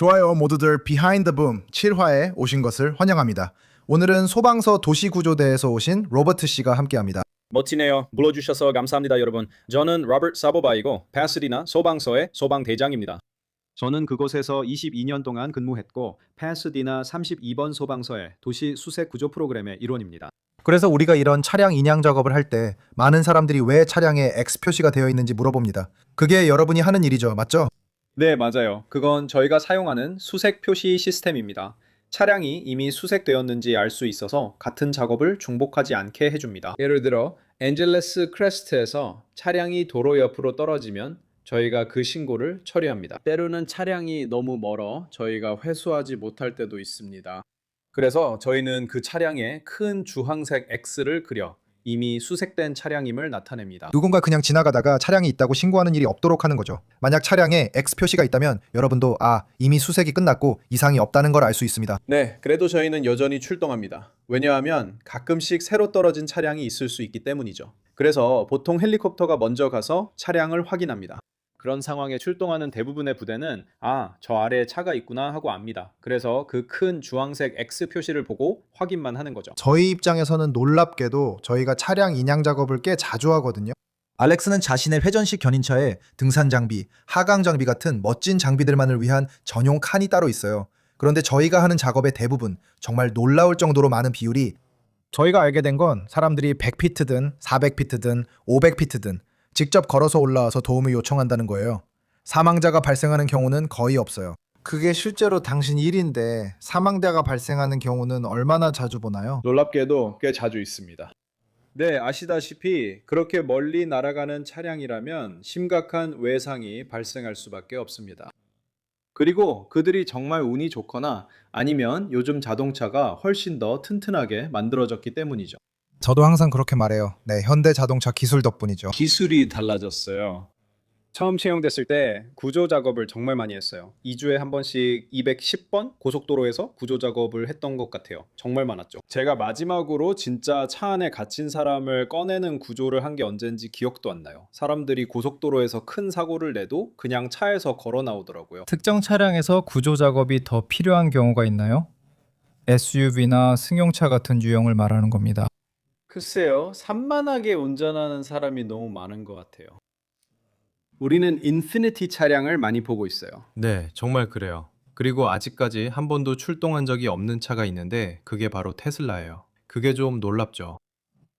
좋아요 모두들 비하인드 붐 7화에 오신 것을 환영합니다. 오늘은 소방서 도시구조대에서 오신 로버트 씨가 함께합니다. 멋지네요. 불러주셔서 감사합니다, 여러분. 저는 로버트 사보바이고 파사디나 소방서의 소방대장입니다. 저는 그곳에서 22년 동안 근무했고 파사디나 32번 소방서의 도시 수색 구조 프로그램의 일원입니다. 그래서 우리가 이런 차량 인양 작업을 할 때 많은 사람들이 왜 차량에 X 표시가 되어 있는지 물어봅니다. 그게 여러분이 하는 일이죠, 맞죠? 네, 맞아요. 그건 저희가 사용하는 수색 표시 시스템입니다. 차량이 이미 수색되었는지 알 수 있어서 같은 작업을 중복하지 않게 해줍니다. 예를 들어 엔젤레스 크레스트에서 차량이 도로 옆으로 떨어지면 저희가 그 신고를 처리합니다. 때로는 차량이 너무 멀어 저희가 회수하지 못할 때도 있습니다. 그래서 저희는 그 차량에 큰 주황색 X를 그려 이미 수색된 차량임을 나타냅니다. 누군가 그냥 지나가다가 차량이 있다고 신고하는 일이 없도록 하는 거죠. 만약 차량에 X 표시가 있다면 여러분도 이미 수색이 끝났고 이상이 없다는 걸 알 수 있습니다. 네, 그래도 저희는 여전히 출동합니다. 왜냐하면 가끔씩 새로 떨어진 차량이 있을 수 있기 때문이죠. 그래서 보통 헬리콥터가 먼저 가서 차량을 확인합니다. 그런 상황에 출동하는 대부분의 부대는 저 아래에 차가 있구나 하고 압니다. 그래서 그 큰 주황색 X 표시를 보고 확인만 하는 거죠. 저희 입장에서는 놀랍게도 저희가 차량 인양 작업을 꽤 자주 하거든요. 알렉스는 자신의 회전식 견인차에 등산 장비, 하강 장비 같은 멋진 장비들만을 위한 전용 칸이 따로 있어요. 그런데 저희가 하는 작업의 대부분, 정말 놀라울 정도로 많은 비율이 저희가 알게 된 건 사람들이 100피트든 400피트든 500피트든 직접 걸어서 올라와서 도움을 요청한다는 거예요. 사망자가 발생하는 경우는 거의 없어요. 그게 실제로 당신 일인데 사망자가 발생하는 경우는 얼마나 자주 보나요? 놀랍게도 꽤 자주 있습니다. 네, 아시다시피 그렇게 멀리 날아가는 차량이라면 심각한 외상이 발생할 수밖에 없습니다. 그리고 그들이 정말 운이 좋거나 아니면 요즘 자동차가 훨씬 더 튼튼하게 만들어졌기 때문이죠. 저도 항상 그렇게 말해요. 네, 현대 자동차 기술 덕분이죠. 기술이 달라졌어요. 처음 채용됐을 때 구조 작업을 정말 많이 했어요. 2주에 한 번씩 210번 고속도로에서 구조 작업을 했던 것 같아요. 정말 많았죠. 제가 마지막으로 진짜 차 안에 갇힌 사람을 꺼내는 구조를 한 게 언젠지 기억도 안 나요. 사람들이 고속도로에서 큰 사고를 내도 그냥 차에서 걸어 나오더라고요. 특정 차량에서 구조 작업이 더 필요한 경우가 있나요? SUV나 승용차 같은 유형을 말하는 겁니다. 글쎄요, 산만하게 운전하는 사람이 너무 많은 것 같아요. 우리는 인피니티 차량을 많이 보고 있어요. 네, 정말 그래요. 그리고 아직까지 한 번도 출동한 적이 없는 차가 있는데 그게 바로 테슬라예요. 그게 좀 놀랍죠.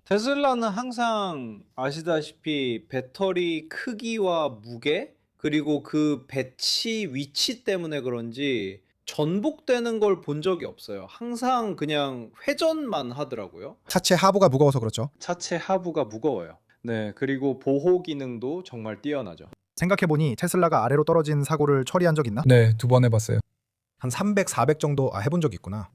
테슬라는 항상 아시다시피 배터리 크기와 무게 그리고 그 배치 위치 때문에 그런지 전복되는 걸 본 적이 없어요. 항상 그냥 회전만 하더라고요. 차체 하부가 무거워서 그렇죠. 차체 하부가 무거워요. 네, 그리고 보호 기능도 정말 뛰어나죠. 생각해보니 테슬라가 아래로 떨어진 사고를 처리한 적 있나? 네, 2번 해봤어요. 한 300, 400 정도 해본 적 있구나.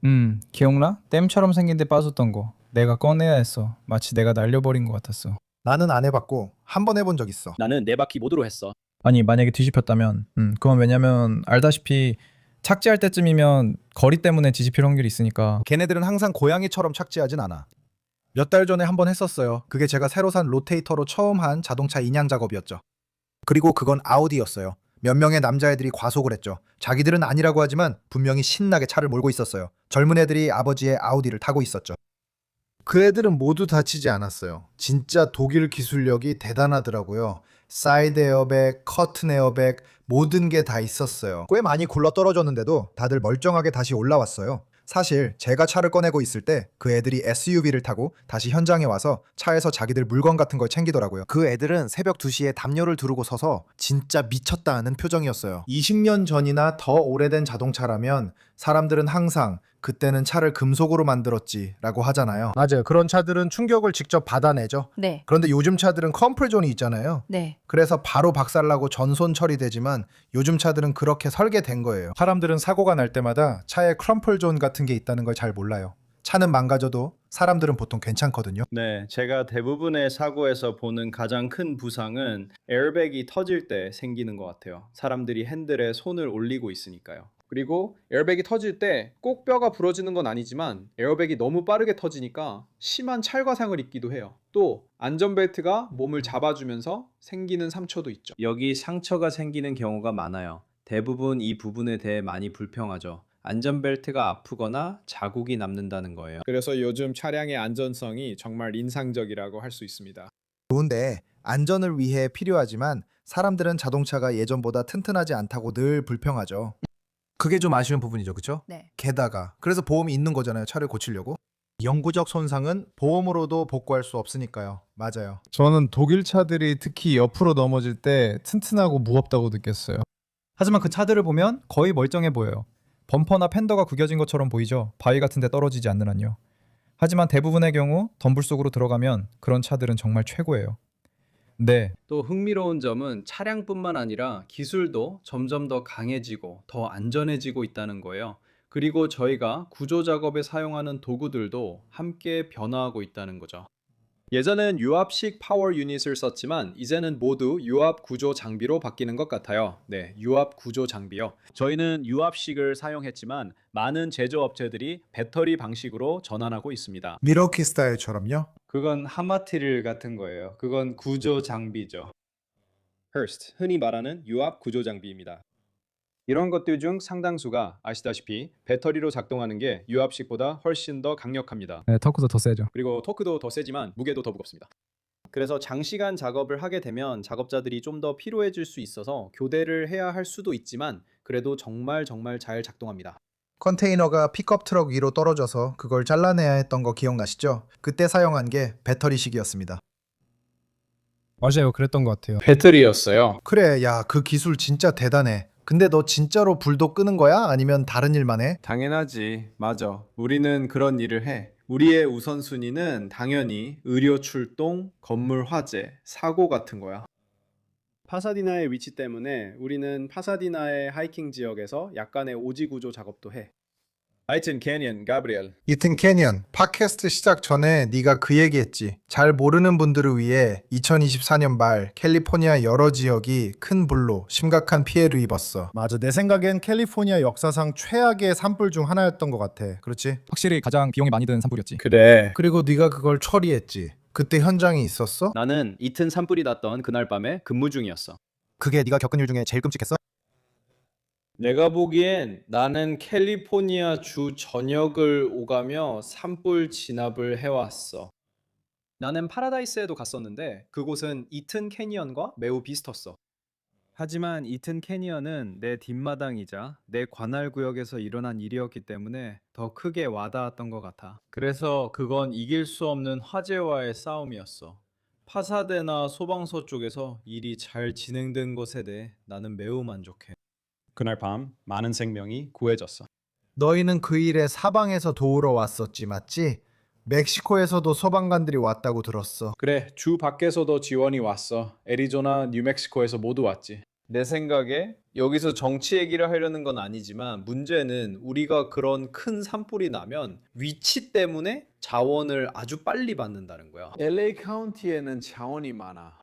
기억나? 댐처럼 생긴 데 빠졌던 거. 내가 꺼내야 했어. 마치 내가 날려버린 것 같았어. 나는 안 해봤고 한 번 해본 적 있어. 나는 네 바퀴 모드로 했어. 아니, 만약에 뒤집혔다면 그건 왜냐면 알다시피 착지할 때쯤이면 거리 때문에 뒤집힐 확률이 있으니까. 걔네들은 항상 고양이처럼 착지하진 않아. 몇 달 전에 한 번 했었어요. 그게 제가 새로 산 로테이터로 처음 한 자동차 인양 작업이었죠. 그리고 그건 아우디였어요. 몇 명의 남자애들이 과속을 했죠. 자기들은 아니라고 하지만 분명히 신나게 차를 몰고 있었어요. 젊은 애들이 아버지의 아우디를 타고 있었죠. 그 애들은 모두 다치지 않았어요. 진짜 독일 기술력이 대단하더라고요. 사이드 에어백, 커튼 에어백 모든 게 다 있었어요. 꽤 많이 굴러 떨어졌는데도 다들 멀쩡하게 다시 올라왔어요. 사실 제가 차를 꺼내고 있을 때 그 애들이 SUV를 타고 다시 현장에 와서 차에서 자기들 물건 같은 걸 챙기더라고요. 그 애들은 새벽 2시에 담요를 두르고 서서 진짜 미쳤다 하는 표정이었어요. 20년 전이나 더 오래된 자동차라면 사람들은 항상 그때는 차를 금속으로 만들었지 라고 하잖아요. 맞아요. 그런 차들은 충격을 직접 받아내죠. 네. 그런데 요즘 차들은 컴프레존이 있잖아요. 네. 그래서 바로 박살나고 전손 처리되지만 요즘 차들은 그렇게 설계된 거예요. 사람들은 사고가 날 때마다 차에 크럼플존 같은 게 있다는 걸 잘 몰라요. 차는 망가져도 사람들은 보통 괜찮거든요. 네, 제가 대부분의 사고에서 보는 가장 큰 부상은 에어백이 터질 때 생기는 것 같아요. 사람들이 핸들에 손을 올리고 있으니까요. 그리고 에어백이 터질 때 꼭 뼈가 부러지는 건 아니지만 에어백이 너무 빠르게 터지니까 심한 찰과상을 입기도 해요. 또 안전벨트가 몸을 잡아주면서 생기는 상처도 있죠. 여기 상처가 생기는 경우가 많아요. 대부분 이 부분에 대해 많이 불평하죠. 안전벨트가 아프거나 자국이 남는다는 거예요. 그래서 요즘 차량의 안전성이 정말 인상적이라고 할 수 있습니다. 좋은데 안전을 위해 필요하지만 사람들은 자동차가 예전보다 튼튼하지 않다고 늘 불평하죠. 그게 좀 아쉬운 부분이죠, 그렇죠? 네. 게다가 그래서 보험이 있는 거잖아요, 차를 고치려고. 영구적 손상은 보험으로도 복구할 수 없으니까요. 맞아요. 저는 독일 차들이 특히 옆으로 넘어질 때 튼튼하고 무겁다고 느꼈어요. 하지만 그 차들을 보면 거의 멀쩡해 보여요. 범퍼나 팬더가 구겨진 것처럼 보이죠. 바위 같은 데 떨어지지 않는 한요. 하지만 대부분의 경우 덤불 속으로 들어가면 그런 차들은 정말 최고예요. 네, 또 흥미로운 점은 차량뿐만 아니라 기술도 점점 더 강해지고 더 안전해지고 있다는 거예요. 그리고 저희가 구조 작업에 사용하는 도구들도 함께 변화하고 있다는 거죠. 예전엔 유압식 파워 유닛을 썼지만 이제는 모두 유압 구조 장비로 바뀌는 것 같아요. 네, 유압 구조 장비요. 저희는 유압식을 사용했지만 많은 제조업체들이 배터리 방식으로 전환하고 있습니다. 미러키 스타일처럼요? 그건 하마티릴 같은 거예요. 그건 구조 장비죠. Hurst, 흔히 말하는 유압 구조 장비입니다. 이런 것들 중 상당수가 아시다시피 배터리로 작동하는 게 유압식보다 훨씬 더 강력합니다. 네, 터크도 더 세죠. 그리고 토크도 더 세지만 무게도 더 무겁습니다. 그래서 장시간 작업을 하게 되면 작업자들이 좀 더 피로해질 수 있어서 교대를 해야 할 수도 있지만 그래도 정말 잘 작동합니다. 컨테이너가 픽업 트럭 위로 떨어져서 그걸 잘라내야 했던 거 기억나시죠? 그때 사용한 게 배터리식이었습니다. 맞아요. 그랬던 것 같아요. 배터리였어요. 그래, 야, 그 기술 진짜 대단해. 근데 너 진짜로 불도 끄는 거야? 아니면 다른 일만 해? 당연하지. 맞아. 우리는 그런 일을 해. 우리의 우선순위는 당연히 의료 출동, 건물 화재, 사고 같은 거야. 파사디나의 위치 때문에 우리는 파사디나의 하이킹 지역에서 약간의 오지 구조 작업도 해. 하여튼 캐니언, 가브리엘. 이튼 캐니언, 팟캐스트 시작 전에 네가 그 얘기했지. 잘 모르는 분들을 위해 2024년 말 캘리포니아 여러 지역이 큰 불로 심각한 피해를 입었어. 맞아, 내 생각엔 캘리포니아 역사상 최악의 산불 중 하나였던 것 같아. 그렇지? 확실히 가장 비용이 많이 드는 산불이었지. 그래. 그리고 네가 그걸 처리했지. 그때 현장에 있었어? 나는 이튼 산불이 났던 그날 밤에 근무 중이었어. 그게 네가 겪은 일 중에 제일 끔찍했어? 내가 보기엔 나는 캘리포니아 주 전역을 오가며 산불 진압을 해왔어. 나는 파라다이스에도 갔었는데 그곳은 이튼 캐니언과 매우 비슷했어. 하지만 이튼 캐니언은 내 뒷마당이자 내 관할 구역에서 일어난 일이었기 때문에 더 크게 와닿았던 것 같아. 그래서 그건 이길 수 없는 화재와의 싸움이었어. 파사데나 소방서 쪽에서 일이 잘 진행된 것에 대해 나는 매우 만족해. 그날 밤 많은 생명이 구해졌어. 너희는 그 일에 사방에서 도우러 왔었지, 맞지? 멕시코에서도 소방관들이 왔다고 들었어. 그래, 주 밖에서도 지원이 왔어. 애리조나, 뉴멕시코에서 모두 왔지. 내 생각에 여기서 정치 얘기를 하려는 건 아니지만 문제는 우리가 그런 큰 산불이 나면 위치 때문에 자원을 아주 빨리 받는다는 거야. LA 카운티에는 자원이 많아.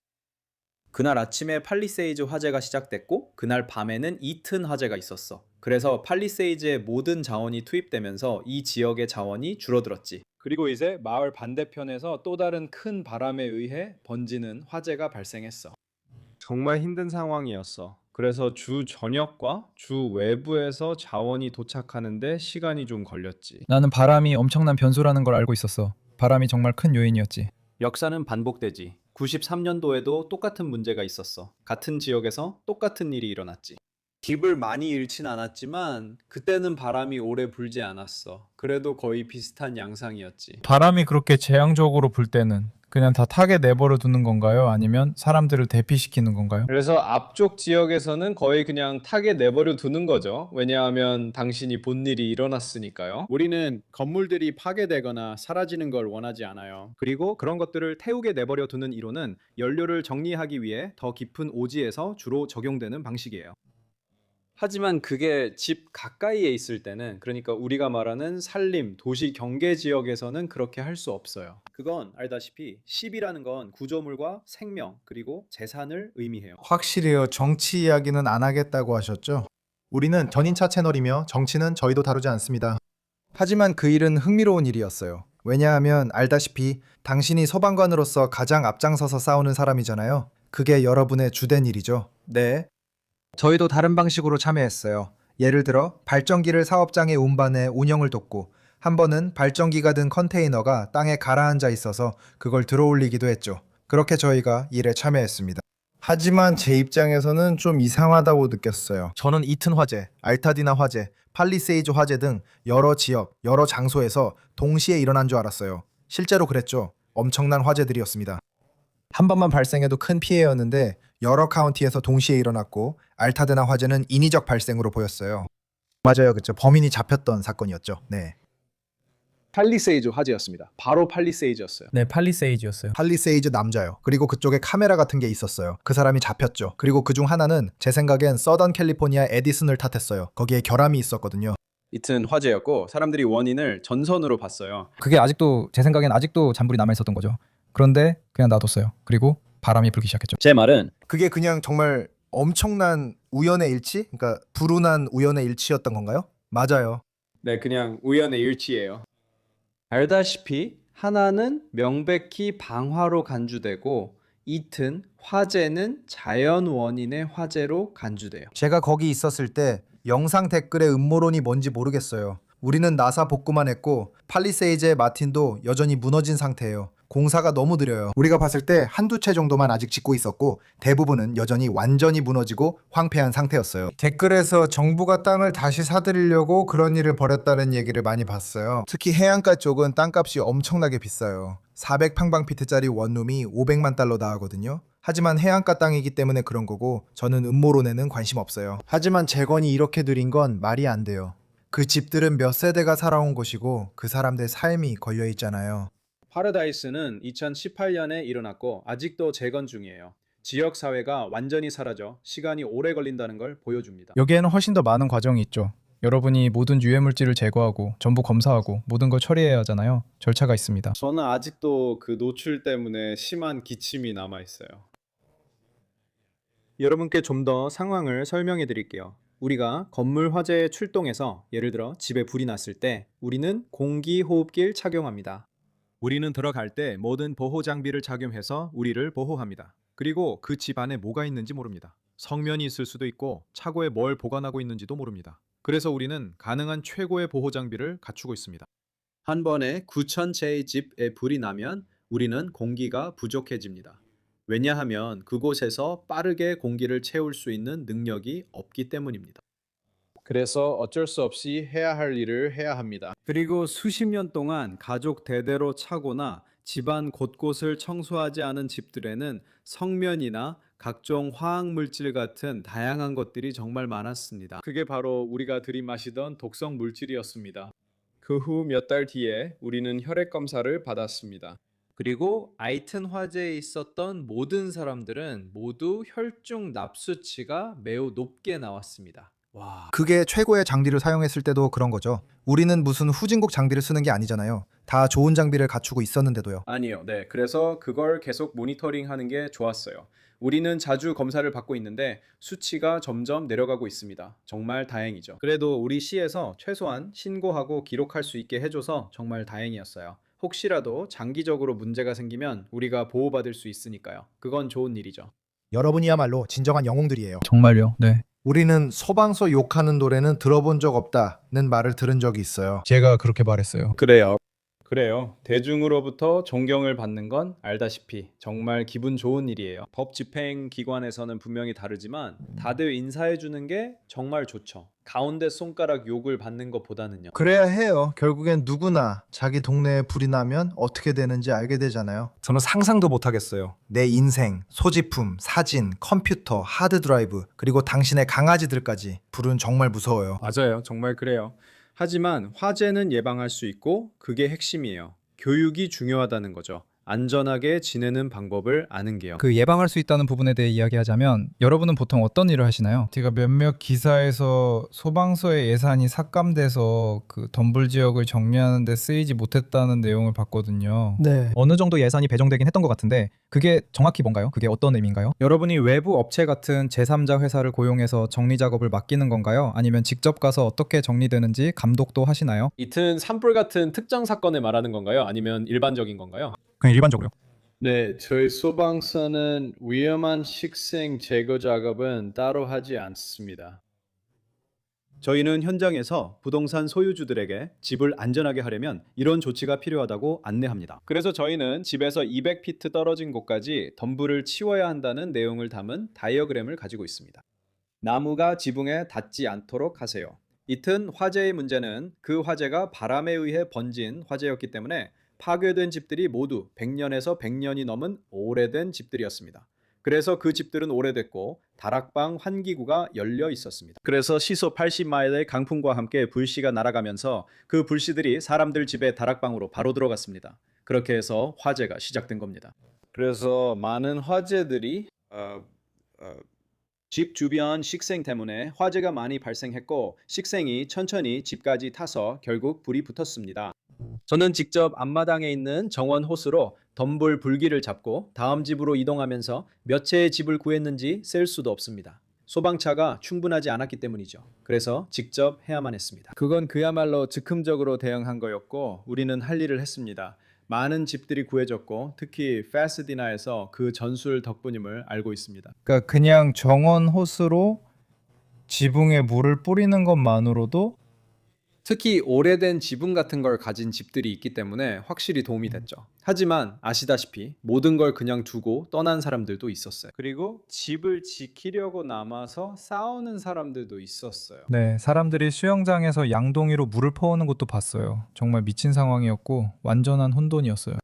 그날 아침에 팔리세이즈 화재가 시작됐고 그날 밤에는 이튼 화재가 있었어. 그래서 팔리세이즈의 모든 자원이 투입되면서 이 지역의 자원이 줄어들었지. 그리고 이제 마을 반대편에서 또 다른 큰 바람에 의해 번지는 화재가 발생했어. 정말 힘든 상황이었어. 그래서 주 전역과 주 외부에서 자원이 도착하는데 시간이 좀 걸렸지. 나는 바람이 엄청난 변수라는 걸 알고 있었어. 바람이 정말 큰 요인이었지. 역사는 반복되지. 93년도에도 똑같은 문제가 있었어. 같은 지역에서 똑같은 일이 일어났지. 집을 많이 잃진 않았지만 그때는 바람이 오래 불지 않았어. 그래도 거의 비슷한 양상이었지. 바람이 그렇게 재앙적으로 불 때는 그냥 다 타게 내버려 두는 건가요? 아니면 사람들을 대피시키는 건가요? 그래서 앞쪽 지역에서는 거의 그냥 타게 내버려 두는 거죠. 왜냐하면 당신이 본 일이 일어났으니까요. 우리는 건물들이 파괴되거나 사라지는 걸 원하지 않아요. 그리고 그런 것들을 태우게 내버려 두는 이론은 연료를 정리하기 위해 더 깊은 오지에서 주로 적용되는 방식이에요. 하지만 그게 집 가까이에 있을 때는, 그러니까 우리가 말하는 산림, 도시 경계 지역에서는 그렇게 할 수 없어요. 그건 알다시피 10이라는 건 구조물과 생명 그리고 재산을 의미해요. 확실해요. 정치 이야기는 안 하겠다고 하셨죠? 우리는 전인차 채널이며 정치는 저희도 다루지 않습니다. 하지만 그 일은 흥미로운 일이었어요. 왜냐하면 알다시피 당신이 소방관으로서 가장 앞장서서 싸우는 사람이잖아요. 그게 여러분의 주된 일이죠. 네. 저희도 다른 방식으로 참여했어요. 예를 들어 발전기를 사업장에 운반해 운영을 돕고 한 번은 발전기가 든 컨테이너가 땅에 가라앉아 있어서 그걸 들어올리기도 했죠. 그렇게 저희가 일에 참여했습니다. 하지만 제 입장에서는 좀 이상하다고 느꼈어요. 저는 이튼 화재, 알타디나 화재, 팔리세이즈 화재 등 여러 지역, 여러 장소에서 동시에 일어난 줄 알았어요. 실제로 그랬죠. 엄청난 화재들이었습니다. 한 번만 발생해도 큰 피해였는데 여러 카운티에서 동시에 일어났고 알타드나 화재는 인위적 발생으로 보였어요. 맞아요. 그렇죠. 범인이 잡혔던 사건이었죠. 네. 팔리세이즈 화재였습니다. 바로 팔리세이즈였어요. 네, 팔리세이즈였어요. 팔리세이즈 남자요. 그리고 그쪽에 카메라 같은 게 있었어요. 그 사람이 잡혔죠. 그리고 그중 하나는 제 생각엔 서던 캘리포니아 에디슨을 탓했어요. 거기에 결함이 있었거든요. 이튼 화재였고 사람들이 원인을 전선으로 봤어요. 그게 아직도 제 생각엔 아직도 잔불이 남아 있었던 거죠. 그런데 그냥 놔뒀어요. 그리고 바람이 불기 시작했죠. 제 말은 그게 그냥 정말 엄청난 우연의 일치? 그러니까 불운한 우연의 일치였던 건가요? 맞아요. 네, 그냥 우연의 일치예요. 알다시피 하나는 명백히 방화로 간주되고 이튼 화재는 자연 원인의 화재로 간주돼요. 제가 거기 있었을 때 영상 댓글의 음모론이 뭔지 모르겠어요. 우리는 나사 복구만 했고 팔리세이즈의 마틴도 여전히 무너진 상태예요. 공사가 너무 느려요. 우리가 봤을 때 한두 채 정도만 아직 짓고 있었고 대부분은 여전히 완전히 무너지고 황폐한 상태였어요. 댓글에서 정부가 땅을 다시 사들이려고 그런 일을 벌였다는 얘기를 많이 봤어요. 특히 해안가 쪽은 땅값이 엄청나게 비싸요. 400평방피트짜리 원룸이 500만 달러 하거든요. 하지만 해안가 땅이기 때문에 그런 거고 저는 음모론에는 관심 없어요. 하지만 재건이 이렇게 느린 건 말이 안 돼요. 그 집들은 몇 세대가 살아온 곳이고 그 사람들 삶이 걸려 있잖아요. 파라다이스는 2018년에 일어났고 아직도 재건 중이에요. 지역 사회가 완전히 사라져 시간이 오래 걸린다는 걸 보여줍니다. 여기에는 훨씬 더 많은 과정이 있죠. 여러분이 모든 유해 물질을 제거하고 전부 검사하고 모든 걸 처리해야 하잖아요. 절차가 있습니다. 저는 아직도 그 노출 때문에 심한 기침이 남아 있어요. 여러분께 좀 더 상황을 설명해 드릴게요. 우리가 건물 화재에 출동해서 예를 들어 집에 불이 났을 때 우리는 공기 호흡기를 착용합니다. 우리는 들어갈 때 모든 보호 장비를 착용해서 우리를 보호합니다. 그리고 그 집 안에 뭐가 있는지 모릅니다. 성면이 있을 수도 있고 차고에 뭘 보관하고 있는지도 모릅니다. 그래서 우리는 가능한 최고의 보호 장비를 갖추고 있습니다. 한 번에 9,000채의 집에 불이 나면 우리는 공기가 부족해집니다. 왜냐하면 그곳에서 빠르게 공기를 채울 수 있는 능력이 없기 때문입니다. 그래서 어쩔 수 없이 해야 할 일을 해야 합니다. 그리고 수십 년 동안 가족 대대로 차거나 집안 곳곳을 청소하지 않은 집들에는 성면이나 각종 화학 물질 같은 다양한 것들이 정말 많았습니다. 그게 바로 우리가 들이마시던 독성 물질이었습니다. 그 후 몇 달 뒤에 우리는 혈액 검사를 받았습니다. 그리고 아이튼 화재에 있었던 모든 사람들은 모두 혈중 납수치가 매우 높게 나왔습니다. 와. 그게 최고의 장비를 사용했을 때도 그런 거죠. 우리는 무슨 후진국 장비를 쓰는 게 아니잖아요. 다 좋은 장비를 갖추고 있었는데도요. 아니요. 네. 그래서 그걸 계속 모니터링 하는 게 좋았어요. 우리는 자주 검사를 받고 있는데 수치가 점점 내려가고 있습니다. 정말 다행이죠. 그래도 우리 시에서 최소한 신고하고 기록할 수 있게 해줘서 정말 다행이었어요. 혹시라도 장기적으로 문제가 생기면 우리가 보호받을 수 있으니까요. 그건 좋은 일이죠. 여러분이야말로 진정한 영웅들이에요. 정말요. 네. 우리는 소방서 욕하는 노래는 들어본 적 없다는 말을 들은 적이 있어요. 제가 그렇게 말했어요. 그래요. 대중으로부터 존경을 받는 건 알다시피 정말 기분 좋은 일이에요. 법 집행 기관에서는 분명히 다르지만 다들 인사해 주는 게 정말 좋죠. 가운데 손가락 욕을 받는 것보다는요. 그래야 해요. 결국엔 누구나 자기 동네에 불이 나면 어떻게 되는지 알게 되잖아요. 저는 상상도 못 하겠어요. 내 인생, 소지품, 사진, 컴퓨터, 하드드라이브, 그리고 당신의 강아지들까지. 불은 정말 무서워요. 맞아요. 정말 그래요. 하지만 화재는 예방할 수 있고 그게 핵심이에요. 교육이 중요하다는 거죠. 안전하게 지내는 방법을 아는 게요. 그 예방할 수 있다는 부분에 대해 이야기하자면 여러분은 보통 어떤 일을 하시나요? 제가 몇몇 기사에서 소방서의 예산이 삭감돼서 그 덤불 지역을 정리하는 데 쓰이지 못했다는 내용을 봤거든요. 네. 어느 정도 예산이 배정되긴 했던 것 같은데 그게 정확히 뭔가요? 그게 어떤 의미인가요? 여러분이 외부 업체 같은 제3자 회사를 고용해서 정리 작업을 맡기는 건가요? 아니면 직접 가서 어떻게 정리되는지 감독도 하시나요? 이튼 산불 같은 특정 사건을 말하는 건가요? 아니면 일반적인 건가요? 그냥 일반적으로요. 네, 저희 소방서는 위험한 식생 제거 작업은 따로 하지 않습니다. 저희는 현장에서 부동산 소유주들에게 집을 안전하게 하려면 이런 조치가 필요하다고 안내합니다. 그래서 저희는 집에서 200피트 떨어진 곳까지 덤불을 치워야 한다는 내용을 담은 다이어그램을 가지고 있습니다. 나무가 지붕에 닿지 않도록 하세요. 이튼 화재의 문제는 그 화재가 바람에 의해 번진 화재였기 때문에 파괴된 집들이 모두 100년에서 100년이 넘은 오래된 집들이었습니다. 그래서 그 집들은 오래됐고 다락방 환기구가 열려 있었습니다. 그래서 시속 80마일의 강풍과 함께 불씨가 날아가면서 그 불씨들이 사람들 집의 다락방으로 바로 들어갔습니다. 그렇게 해서 화재가 시작된 겁니다. 그래서 많은 화재들이 집 주변 식생 때문에 화재가 많이 발생했고 식생이 천천히 집까지 타서 결국 불이 붙었습니다. 저는 직접 앞마당에 있는 정원 호스로 덤불 불길을 잡고 다음 집으로 이동하면서 몇 채의 집을 구했는지 셀 수도 없습니다. 소방차가 충분하지 않았기 때문이죠. 그래서 직접 해야만 했습니다. 그건 그야말로 즉흥적으로 대응한 거였고 우리는 할 일을 했습니다. 많은 집들이 구해졌고 특히 파사디나에서 그 전술 덕분임을 알고 있습니다. 그러니까 그냥 정원 호스로 지붕에 물을 뿌리는 것만으로도 특히 오래된 지붕 같은 걸 가진 집들이 있기 때문에 확실히 도움이 됐죠. 하지만 아시다시피 모든 걸 그냥 두고 떠난 사람들도 있었어요. 그리고 집을 지키려고 남아서 싸우는 사람들도 있었어요. 네, 사람들이 수영장에서 양동이로 물을 퍼오는 것도 봤어요. 정말 미친 상황이었고 완전한 혼돈이었어요.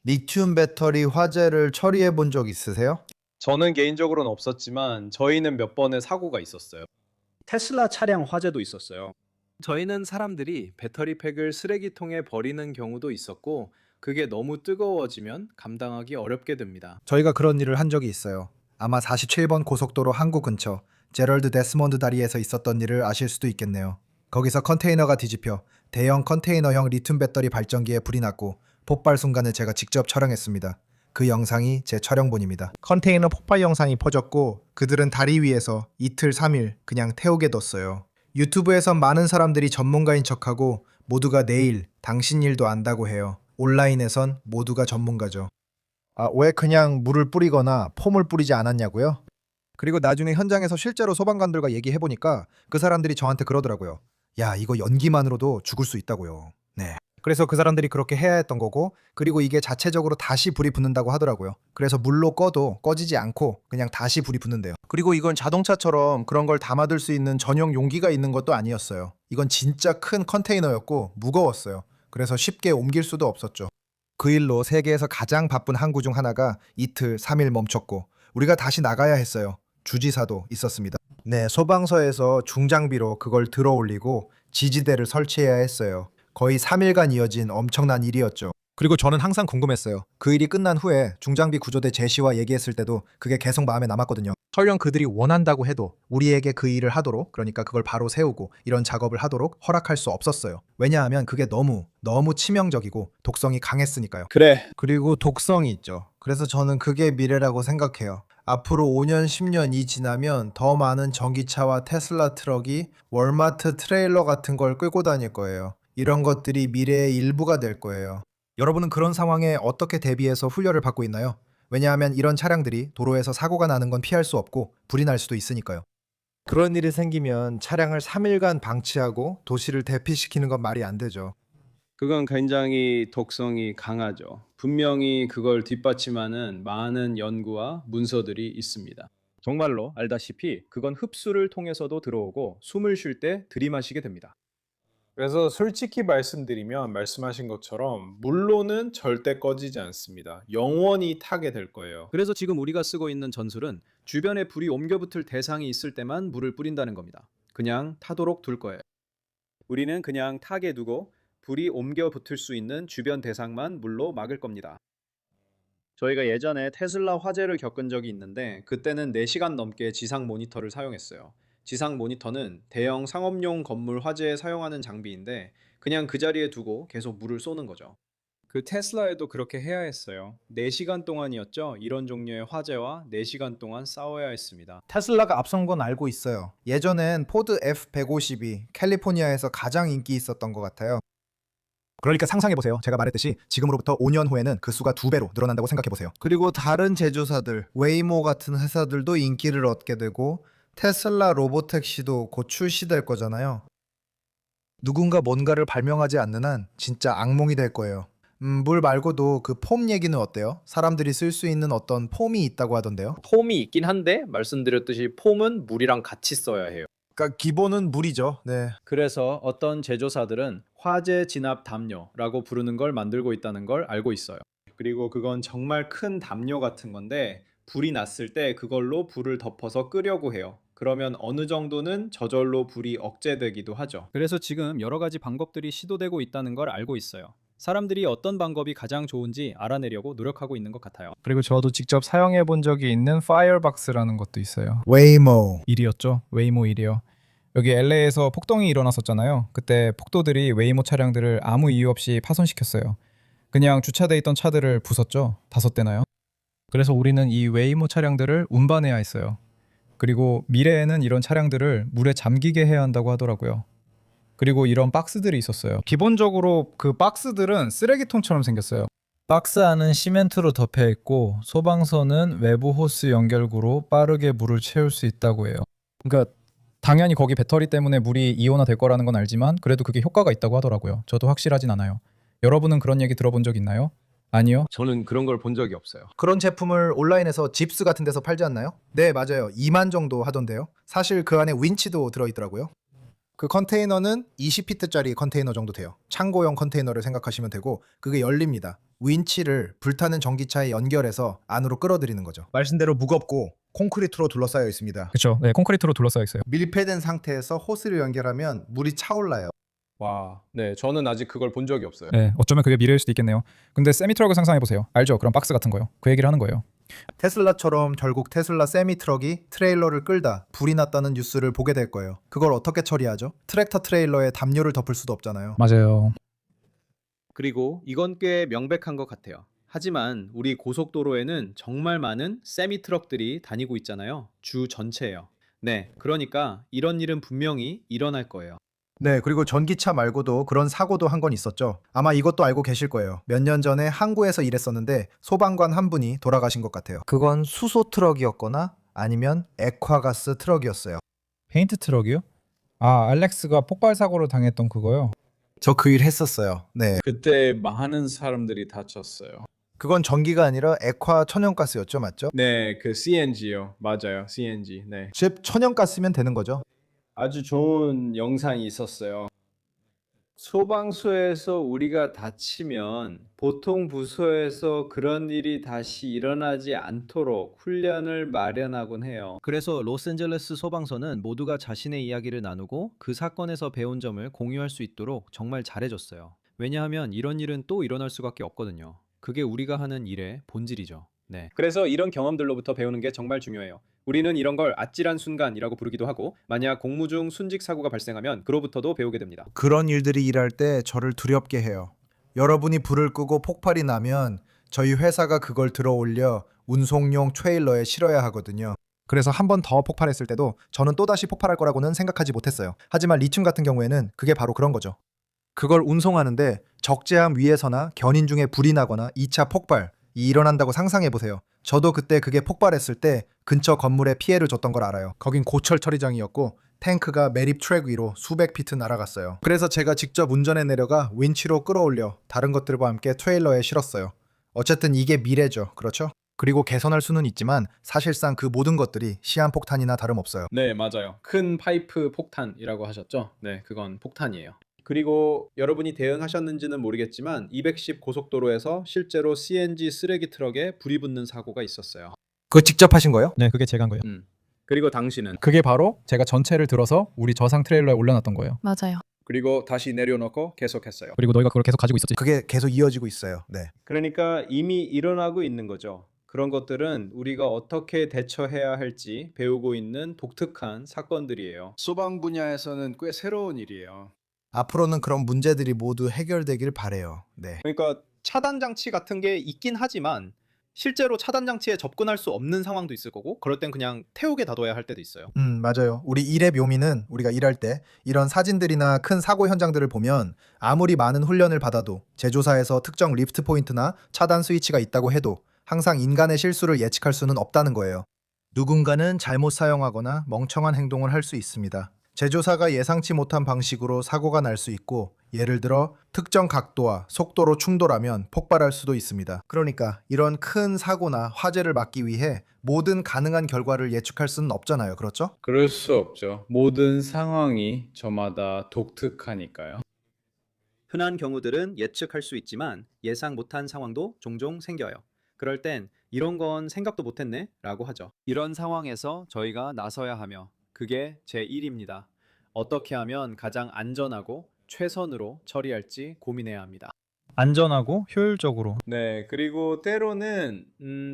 리튬 배터리 화재를 처리해 본 적 있으세요? 저는 개인적으로는 없었지만 저희는 몇 번의 사고가 있었어요. 테슬라 차량 화재도 있었어요. 저희는 사람들이 배터리팩을 쓰레기통에 버리는 경우도 있었고 그게 너무 뜨거워지면 감당하기 어렵게 됩니다. 저희가 그런 일을 한 적이 있어요. 아마 47번 고속도로 항구 근처 제럴드 데스몬드 다리에서 있었던 일을 아실 수도 있겠네요. 거기서 컨테이너가 뒤집혀 대형 컨테이너형 리튬 배터리 발전기에 불이 났고 폭발 순간을 제가 직접 촬영했습니다. 그 영상이 제 촬영본입니다. 컨테이너 폭발 영상이 퍼졌고 그들은 다리 위에서 이틀 3일 그냥 태우게 뒀어요. 유튜브에선 많은 사람들이 전문가인 척하고 모두가 내 일, 당신 일도 안다고 해요. 온라인에선 모두가 전문가죠. 왜 그냥 물을 뿌리거나 폼을 뿌리지 않았냐고요? 그리고 나중에 현장에서 실제로 소방관들과 얘기해보니까 그 사람들이 저한테 그러더라고요. 야, 이거 연기만으로도 죽을 수 있다고요. 네. 그래서 그 사람들이 그렇게 해야 했던 거고, 그리고 이게 자체적으로 다시 불이 붙는다고 하더라고요. 그래서 물로 꺼도 꺼지지 않고 그냥 다시 불이 붙는데요. 그리고 이건 자동차처럼 그런 걸 담아둘 수 있는 전용 용기가 있는 것도 아니었어요. 이건 진짜 큰 컨테이너였고 무거웠어요. 그래서 쉽게 옮길 수도 없었죠. 그 일로 세계에서 가장 바쁜 항구 중 하나가 이틀 3일 멈췄고 우리가 다시 나가야 했어요. 주지사도 있었습니다. 네, 소방서에서 중장비로 그걸 들어 올리고 지지대를 설치해야 했어요. 거의 3일간 이어진 엄청난 일이었죠. 그리고 저는 항상 궁금했어요. 그 일이 끝난 후에 중장비 구조대 제시와 얘기했을 때도 그게 계속 마음에 남았거든요. 설령 그들이 원한다고 해도 우리에게 그 일을 하도록, 그러니까 그걸 바로 세우고 이런 작업을 하도록 허락할 수 없었어요. 왜냐하면 그게 너무 치명적이고 독성이 강했으니까요. 그래. 그리고 독성이 있죠. 그래서 저는 그게 미래라고 생각해요. 앞으로 5년, 10년이 지나면 더 많은 전기차와 테슬라 트럭이 월마트 트레일러 같은 걸 끌고 다닐 거예요. 이런 것들이 미래의 일부가 될 거예요. 여러분은 그런 상황에 어떻게 대비해서 훈련을 받고 있나요? 왜냐하면 이런 차량들이 도로에서 사고가 나는 건 피할 수 없고 불이 날 수도 있으니까요. 그런 일이 생기면 차량을 3일간 방치하고 도시를 대피시키는 건 말이 안 되죠. 그건 굉장히 독성이 강하죠. 분명히 그걸 뒷받침하는 많은 연구와 문서들이 있습니다. 정말로 알다시피 그건 흡수를 통해서도 들어오고 숨을 쉴 때 들이마시게 됩니다. 그래서 솔직히 말씀드리면 말씀하신 것처럼 물로는 절대 꺼지지 않습니다. 영원히 타게 될 거예요. 그래서 지금 우리가 쓰고 있는 전술은 주변에 불이 옮겨붙을 대상이 있을 때만 물을 뿌린다는 겁니다. 그냥 타도록 둘 거예요. 우리는 그냥 타게 두고 불이 옮겨붙을 수 있는 주변 대상만 물로 막을 겁니다. 저희가 예전에 테슬라 화재를 겪은 적이 있는데 그때는 4시간 넘게 지상 모니터를 사용했어요. 지상 모니터는 대형 상업용 건물 화재에 사용하는 장비인데 그냥 그 자리에 두고 계속 물을 쏘는 거죠. 그 테슬라에도 그렇게 해야 했어요. 4시간 동안이었죠. 이런 종류의 화재와 4시간 동안 싸워야 했습니다. 테슬라가 앞선 건 알고 있어요. 예전엔 포드 F150이 캘리포니아에서 가장 인기 있었던 것 같아요. 그러니까 상상해보세요. 제가 말했듯이 지금으로부터 5년 후에는 그 수가 2배로 늘어난다고 생각해보세요. 그리고 다른 제조사들, 웨이모 같은 회사들도 인기를 얻게 되고 테슬라 로보택시도 곧 출시될 거잖아요. 누군가 뭔가를 발명하지 않는 한 진짜 악몽이 될 거예요. 물 말고도 그 폼 얘기는 어때요? 사람들이 쓸 수 있는 어떤 폼이 있다고 하던데요. 폼이 있긴 한데 말씀드렸듯이 폼은 물이랑 같이 써야 해요. 그러니까 기본은 물이죠. 네. 그래서 어떤 제조사들은 화재 진압 담요라고 부르는 걸 만들고 있다는 걸 알고 있어요. 그리고 그건 정말 큰 담요 같은 건데 불이 났을 때 그걸로 불을 덮어서 끄려고 해요. 그러면 어느 정도는 저절로 불이 억제되기도 하죠. 그래서 지금 여러 가지 방법들이 시도되고 있다는 걸 알고 있어요. 사람들이 어떤 방법이 가장 좋은지 알아내려고 노력하고 있는 것 같아요. 그리고 저도 직접 사용해 본 적이 있는 파이어박스라는 것도 있어요. 웨이모. 일이었죠. 웨이모 일이요. 여기 LA에서 폭동이 일어났었잖아요. 그때 폭도들이 웨이모 차량들을 아무 이유 없이 파손시켰어요. 그냥 주차돼 있던 차들을 부쉈죠. 5대나요. 그래서 우리는 이 웨이모 차량들을 운반해야 했어요. 그리고 미래에는 이런 차량들을 물에 잠기게 해야 한다고 하더라고요. 그리고 이런 박스들이 있었어요. 기본적으로 그 박스들은 쓰레기통처럼 생겼어요. 박스 안은 시멘트로 덮여 있고 소방서는 외부 호스 연결구로 빠르게 물을 채울 수 있다고 해요. 그러니까 당연히 거기 배터리 때문에 물이 이온화 될 거라는 건 알지만 그래도 그게 효과가 있다고 하더라고요. 저도 확실하진 않아요. 여러분은 그런 얘기 들어본 적 있나요? 아니요? 저는 그런 걸 본 적이 없어요. 그런 제품을 온라인에서 집스 같은 데서 팔지 않나요? 네, 맞아요. 2만 정도 하던데요. 사실 그 안에 윈치도 들어있더라고요. 그 컨테이너는 20피트짜리 컨테이너 정도 돼요. 창고용 컨테이너를 생각하시면 되고 그게 열립니다. 윈치를 불타는 전기차에 연결해서 안으로 끌어들이는 거죠. 말씀대로 무겁고 콘크리트로 둘러싸여 있습니다. 그렇죠. 네, 콘크리트로 둘러싸여 있어요. 밀폐된 상태에서 호스를 연결하면 물이 차올라요. 와, 네, 저는 아직 그걸 본 적이 없어요. 네, 어쩌면 그게 미래일 수도 있겠네요. 근데 세미트럭을 상상해 보세요. 알죠? 그런 박스 같은 거요. 그 얘기를 하는 거예요. 테슬라처럼 결국 테슬라 세미트럭이 트레일러를 끌다 불이 났다는 뉴스를 보게 될 거예요. 그걸 어떻게 처리하죠? 트랙터 트레일러에 담요를 덮을 수도 없잖아요. 맞아요. 그리고 이건 꽤 명백한 것 같아요. 하지만 우리 고속도로에는 정말 많은 세미 트럭들이 다니고 있잖아요. 주 전체예요. 네, 그러니까 이런 일은 분명히 일어날 거예요. 네, 그리고 전기차 말고도 그런 사고도 한 건 있었죠. 아마 이것도 알고 계실 거예요. 몇 년 전에 항구에서 일했었는데 소방관 한 분이 돌아가신 것 같아요. 그건 수소 트럭이었거나 아니면 액화가스 트럭이었어요. 페인트 트럭이요? 아, 알렉스가 폭발 사고로 당했던 그거요. 저 그 일 했었어요. 네. 그때 많은 사람들이 다쳤어요. 그건 전기가 아니라 액화 천연가스였죠, 맞죠? 네, 그 CNG요. 맞아요, CNG. 네. 즉 천연가스면 되는 거죠. 아주 좋은 영상이 있었어요. 소방서에서 우리가 다치면 보통 부서에서 그런 일이 다시 일어나지 않도록 훈련을 마련하곤 해요. 그래서 로스앤젤레스 소방서는 모두가 자신의 이야기를 나누고 그 사건에서 배운 점을 공유할 수 있도록 정말 잘해줬어요. 왜냐하면 이런 일은 또 일어날 수밖에 없거든요. 그게 우리가 하는 일의 본질이죠. 네. 그래서 이런 경험들로부터 배우는 게 정말 중요해요. 우리는 이런 걸 아찔한 순간이라고 부르기도 하고 만약 공무 중 순직 사고가 발생하면 그로부터도 배우게 됩니다. 그런 일들이 일할 때 저를 두렵게 해요. 여러분이 불을 끄고 폭발이 나면 저희 회사가 그걸 들어올려 운송용 트레일러에 실어야 하거든요. 그래서 한 번 더 폭발했을 때도 저는 또다시 폭발할 거라고는 생각하지 못했어요. 하지만 리튬 같은 경우에는 그게 바로 그런 거죠. 그걸 운송하는데 적재함 위에서나 견인 중에 불이 나거나 2차 폭발이 일어난다고 상상해보세요. 저도 그때 그게 폭발했을 때 근처 건물에 피해를 줬던 걸 알아요. 거긴 고철 처리장이었고 탱크가 매립 트랙 위로 수백 피트 날아갔어요. 그래서 제가 직접 운전해 내려가 윈치로 끌어올려 다른 것들과 함께 트레일러에 실었어요. 어쨌든 이게 미래죠. 그렇죠? 그리고 개선할 수는 있지만 사실상 그 모든 것들이 시한폭탄이나 다름없어요. 네, 맞아요. 큰 파이프 폭탄이라고 하셨죠? 네, 그건 폭탄이에요. 그리고 여러분이 대응하셨는지는 모르겠지만 210 고속도로에서 실제로 CNG 쓰레기 트럭에 불이 붙는 사고가 있었어요. 그거 직접 하신 거예요? 네, 그게 제가 한 거예요. 그리고 당신은 그게 바로 제가 전체를 들어서 우리 저상 트레일러에 올려놨던 거예요. 맞아요. 그리고 다시 내려놓고 계속했어요. 그리고 너희가 그걸 계속 가지고 있었지. 그게 계속 이어지고 있어요. 네. 그러니까 이미 일어나고 있는 거죠. 그런 것들은 우리가 어떻게 대처해야 할지 배우고 있는 독특한 사건들이에요. 소방 분야에서는 꽤 새로운 일이에요. 앞으로는 그런 문제들이 모두 해결되길 바래요. 네. 그러니까 차단 장치 같은 게 있긴 하지만 실제로 차단 장치에 접근할 수 없는 상황도 있을 거고 그럴 땐 그냥 태우게 놔둬야 할 때도 있어요. 맞아요. 우리 일의 묘미는 우리가 일할 때 이런 사진들이나 큰 사고 현장들을 보면 아무리 많은 훈련을 받아도 제조사에서 특정 리프트 포인트나 차단 스위치가 있다고 해도 항상 인간의 실수를 예측할 수는 없다는 거예요. 누군가는 잘못 사용하거나 멍청한 행동을 할 수 있습니다. 제조사가 예상치 못한 방식으로 사고가 날 수 있고, 예를 들어 특정 각도와 속도로 충돌하면 폭발할 수도 있습니다. 그러니까 이런 큰 사고나 화재를 막기 위해 모든 가능한 결과를 예측할 수는 없잖아요. 그렇죠? 그럴 수 없죠. 모든 상황이 저마다 독특하니까요. 흔한 경우들은 예측할 수 있지만 예상 못한 상황도 종종 생겨요. 그럴 땐 이런 건 생각도 못했네 라고 하죠. 이런 상황에서 저희가 나서야 하며 그게 제 일입니다. 어떻게 하면 가장 안전하고 최선으로 처리할지 고민해야 합니다. 안전하고 효율적으로. 네, 그리고 때로는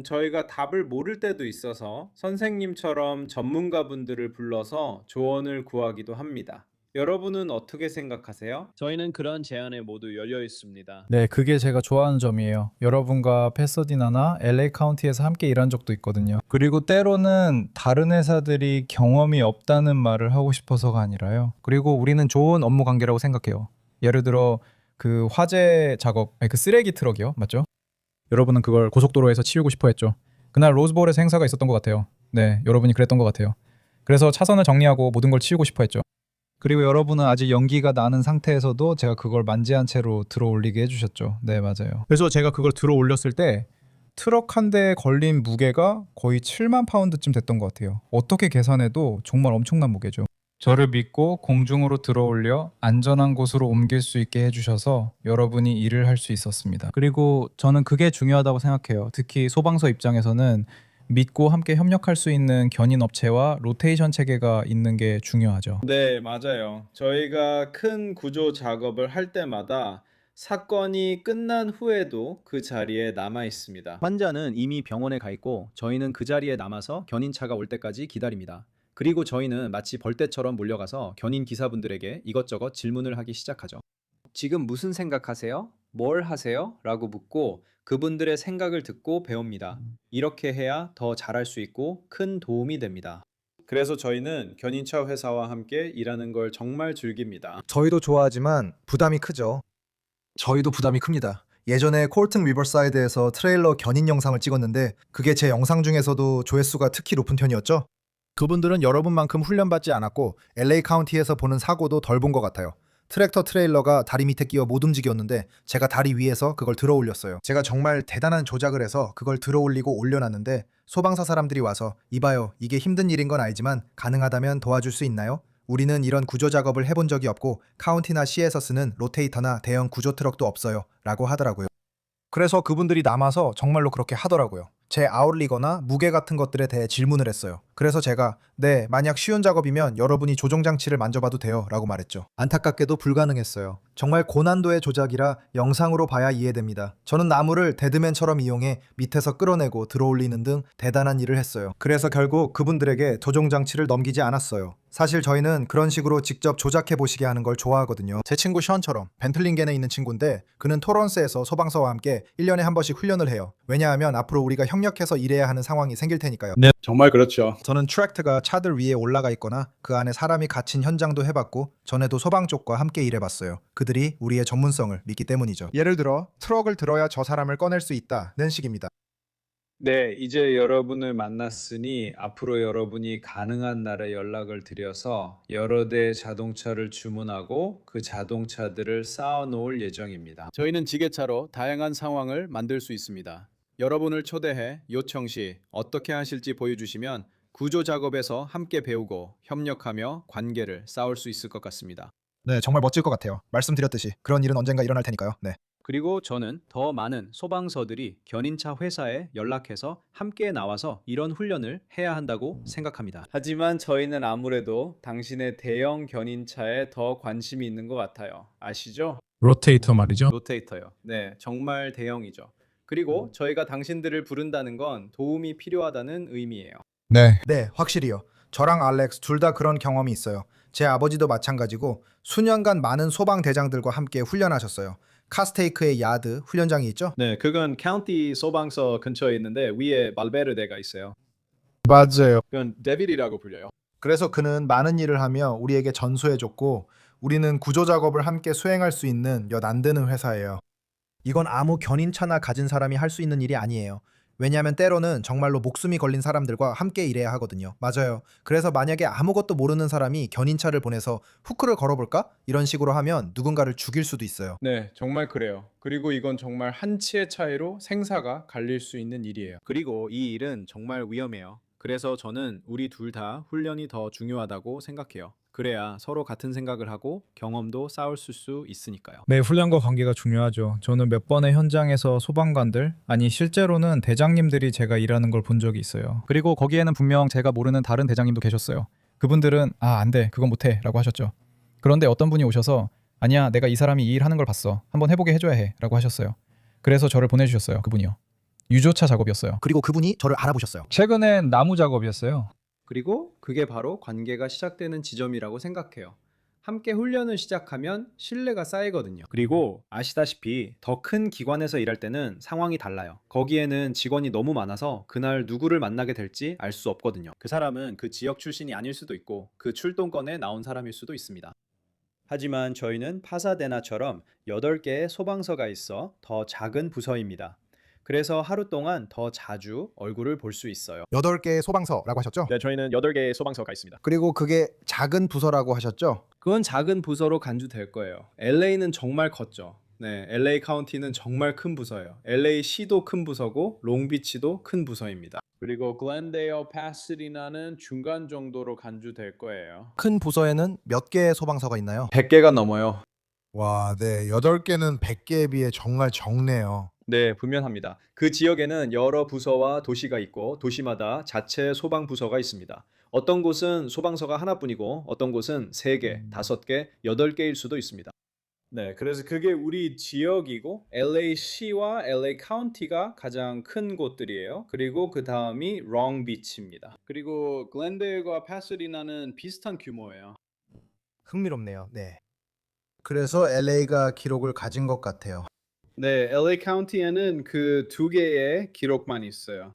저희가 답을 모를 때도 있어서 선생님처럼 전문가분들을 불러서 조언을 구하기도 합니다. 여러분은 어떻게 생각하세요? 저희는 그런 제안에 모두 열려 있습니다. 네, 그게 제가 좋아하는 점이에요. 여러분과 패서디나나 LA 카운티에서 함께 일한 적도 있거든요. 그리고 때로는 다른 회사들이 경험이 없다는 말을 하고 싶어서가 아니라요. 그리고 우리는 좋은 업무 관계라고 생각해요. 예를 들어 그 화재 작업, 아니, 그 쓰레기 트럭이요, 맞죠? 여러분은 그걸 고속도로에서 치우고 싶어 했죠. 그날 로즈볼에서 행사가 있었던 것 같아요. 네, 여러분이 그랬던 것 같아요. 그래서 차선을 정리하고 모든 걸 치우고 싶어 했죠. 그리고 여러분은 아직 연기가 나는 상태에서도 제가 그걸 만지한 채로 들어 올리게 해주셨죠. 네, 맞아요. 그래서 제가 그걸 들어 올렸을 때 트럭 한 대에 걸린 무게가 거의 7만 파운드쯤 됐던 것 같아요. 어떻게 계산해도 정말 엄청난 무게죠. 저를 믿고 공중으로 들어 올려 안전한 곳으로 옮길 수 있게 해주셔서 여러분이 일을 할 수 있었습니다. 그리고 저는 그게 중요하다고 생각해요. 특히 소방서 입장에서는 믿고 함께 협력할 수 있는 견인 업체와 로테이션 체계가 있는 게 중요하죠. 네, 맞아요. 저희가 큰 구조 작업을 할 때마다 사건이 끝난 후에도 그 자리에 남아 있습니다. 환자는 이미 병원에 가 있고 저희는 그 자리에 남아서 견인차가 올 때까지 기다립니다. 그리고 저희는 마치 벌떼처럼 몰려가서 견인 기사분들에게 이것저것 질문을 하기 시작하죠. 지금 무슨 생각하세요? 뭘 하세요? 라고 묻고 그분들의 생각을 듣고 배웁니다. 이렇게 해야 더 잘할 수 있고 큰 도움이 됩니다. 그래서 저희는 견인차 회사와 함께 일하는 걸 정말 즐깁니다. 저희도 좋아하지만 부담이 크죠. 저희도 부담이 큽니다. 예전에 콜튼 리버사이드에서 트레일러 견인 영상을 찍었는데 그게 제 영상 중에서도 조회수가 특히 높은 편이었죠. 그분들은 여러분만큼 훈련받지 않았고 LA 카운티에서 보는 사고도 덜 본 것 같아요. 트랙터 트레일러가 다리 밑에 끼어 못 움직였는데 제가 다리 위에서 그걸 들어 올렸어요. 제가 정말 대단한 조작을 해서 그걸 들어 올리고 올려놨는데 소방사 사람들이 와서 이봐요, 이게 힘든 일인 건 알지만 가능하다면 도와줄 수 있나요? 우리는 이런 구조 작업을 해본 적이 없고 카운티나 시에서 쓰는 로테이터나 대형 구조 트럭도 없어요 라고 하더라고요. 그래서 그분들이 남아서 정말로 그렇게 하더라고요. 제 아울리거나 무게 같은 것들에 대해 질문을 했어요. 그래서 제가 네, 만약 쉬운 작업이면 여러분이 조종장치를 만져봐도 돼요 라고 말했죠. 안타깝게도 불가능했어요. 정말 고난도의 조작이라 영상으로 봐야 이해됩니다. 저는 나무를 데드맨처럼 이용해 밑에서 끌어내고 들어올리는 등 대단한 일을 했어요. 그래서 결국 그분들에게 조종장치를 넘기지 않았어요. 사실 저희는 그런 식으로 직접 조작해 보시게 하는 걸 좋아하거든요. 제 친구 션처럼 벤틀링겐에 있는 친구인데 그는 토런스에서 소방서와 함께 1년에 한 번씩 훈련을 해요. 왜냐하면 앞으로 우리가 협력해서 일해야 하는 상황이 생길 테니까요. 정말 그렇죠. 저는 트랙트가 차들 위에 올라가 있거나 그 안에 사람이 갇힌 현장도 해봤고 전에도 소방 쪽과 함께 일해봤어요. 그들이 우리의 전문성을 믿기 때문이죠. 예를 들어 트럭을 들어야 저 사람을 꺼낼 수 있다는 식입니다. 네, 이제 여러분을 만났으니 앞으로 여러분이 가능한 날에 연락을 드려서 여러 대의 자동차를 주문하고 그 자동차들을 쌓아놓을 예정입니다. 저희는 지게차로 다양한 상황을 만들 수 있습니다. 여러분을 초대해 요청 시 어떻게 하실지 보여주시면 구조 작업에서 함께 배우고 협력하며 관계를 쌓을 수 있을 것 같습니다. 네, 정말 멋질 것 같아요. 말씀드렸듯이 그런 일은 언젠가 일어날 테니까요. 네. 그리고 저는 더 많은 소방서들이 견인차 회사에 연락해서 함께 나와서 이런 훈련을 해야 한다고 생각합니다. 하지만 저희는 아무래도 당신의 대형 견인차에 더 관심이 있는 것 같아요. 아시죠? 로테이터 말이죠. 로테이터요. 네, 정말 대형이죠. 그리고 저희가 당신들을 부른다는 건 도움이 필요하다는 의미예요. 네. 네, 확실히요. 저랑 알렉스 둘 다 그런 경험이 있어요. 제 아버지도 마찬가지고 수년간 많은 소방 대장들과 함께 훈련하셨어요. 카스테이크의 야드 훈련장이 있죠? 네, 그건 카운티 소방서 근처에 있는데 위에 발베르데가 있어요. 맞아요. 그건 데빌이라고 불려요. 그래서 그는 많은 일을 하며 우리에게 전수해줬고 우리는 구조 작업을 함께 수행할 수 있는 몇 안 되는 회사예요. 이건 아무 견인차나 가진 사람이 할 수 있는 일이 아니에요. 왜냐하면 때로는 정말로 목숨이 걸린 사람들과 함께 일해야 하거든요. 맞아요. 그래서 만약에 아무것도 모르는 사람이 견인차를 보내서 후크를 걸어볼까? 이런 식으로 하면 누군가를 죽일 수도 있어요. 네, 정말 그래요. 그리고 이건 정말 한치의 차이로 생사가 갈릴 수 있는 일이에요. 그리고 이 일은 정말 위험해요. 그래서 저는 우리 둘 다 훈련이 더 중요하다고 생각해요. 그래야 서로 같은 생각을 하고 경험도 쌓을 수 있으니까요. 네, 훈련과 관계가 중요하죠. 저는 몇 번의 현장에서 소방관들, 아니 실제로는 대장님들이 제가 일하는 걸 본 적이 있어요. 그리고 거기에는 분명 제가 모르는 다른 대장님도 계셨어요. 그분들은 안 돼, 그건 못해 라고 하셨죠. 그런데 어떤 분이 오셔서 아니야, 내가 이 사람이 이 일 하는 걸 봤어. 한번 해보게 해줘야 해 라고 하셨어요. 그래서 저를 보내주셨어요. 그분이요. 유조차 작업이었어요. 그리고 그분이 저를 알아보셨어요. 최근엔 나무 작업이었어요. 그리고 그게 바로 관계가 시작되는 지점이라고 생각해요. 함께 훈련을 시작하면 신뢰가 쌓이거든요. 그리고 아시다시피 더 큰 기관에서 일할 때는 상황이 달라요. 거기에는 직원이 너무 많아서 그날 누구를 만나게 될지 알 수 없거든요. 그 사람은 그 지역 출신이 아닐 수도 있고 그 출동권에 나온 사람일 수도 있습니다. 하지만 저희는 파사데나처럼 8개의 소방서가 있어 더 작은 부서입니다. 그래서 하루 동안 더 자주 얼굴을 볼 수 있어요. 8개의 소방서라고 하셨죠? 네, 저희는 8개의 소방서가 있습니다. 그리고 그게 작은 부서라고 하셨죠? 그건 작은 부서로 간주될 거예요. LA는 정말 컸죠. 네, LA 카운티는 정말 큰 부서예요. LA 시도 큰 부서고 롱비치도 큰 부서입니다. 그리고 글렌데어 파사디나는 중간 정도로 간주될 거예요. 큰 부서에는 몇 개의 소방서가 있나요? 100개가 넘어요. 와, 네. 8개는 100개에 비해 정말 적네요. 네, 분명합니다. 그 지역에는 여러 부서와 도시가 있고 도시마다 자체 소방 부서가 있습니다. 어떤 곳은 소방서가 하나뿐이고 어떤 곳은 3개, 5개, 8개일 수도 있습니다. 네, 그래서 그게 우리 지역이고 LA 시와 LA 카운티가 가장 큰 곳들이에요. 그리고 그 다음이 롱비치입니다. 그리고 글렌데일과 파사디나는 비슷한 규모예요. 흥미롭네요. 네. 그래서 LA가 기록을 가진 것 같아요. 네, LA 카운티에는 그 2개의 기록만 있어요.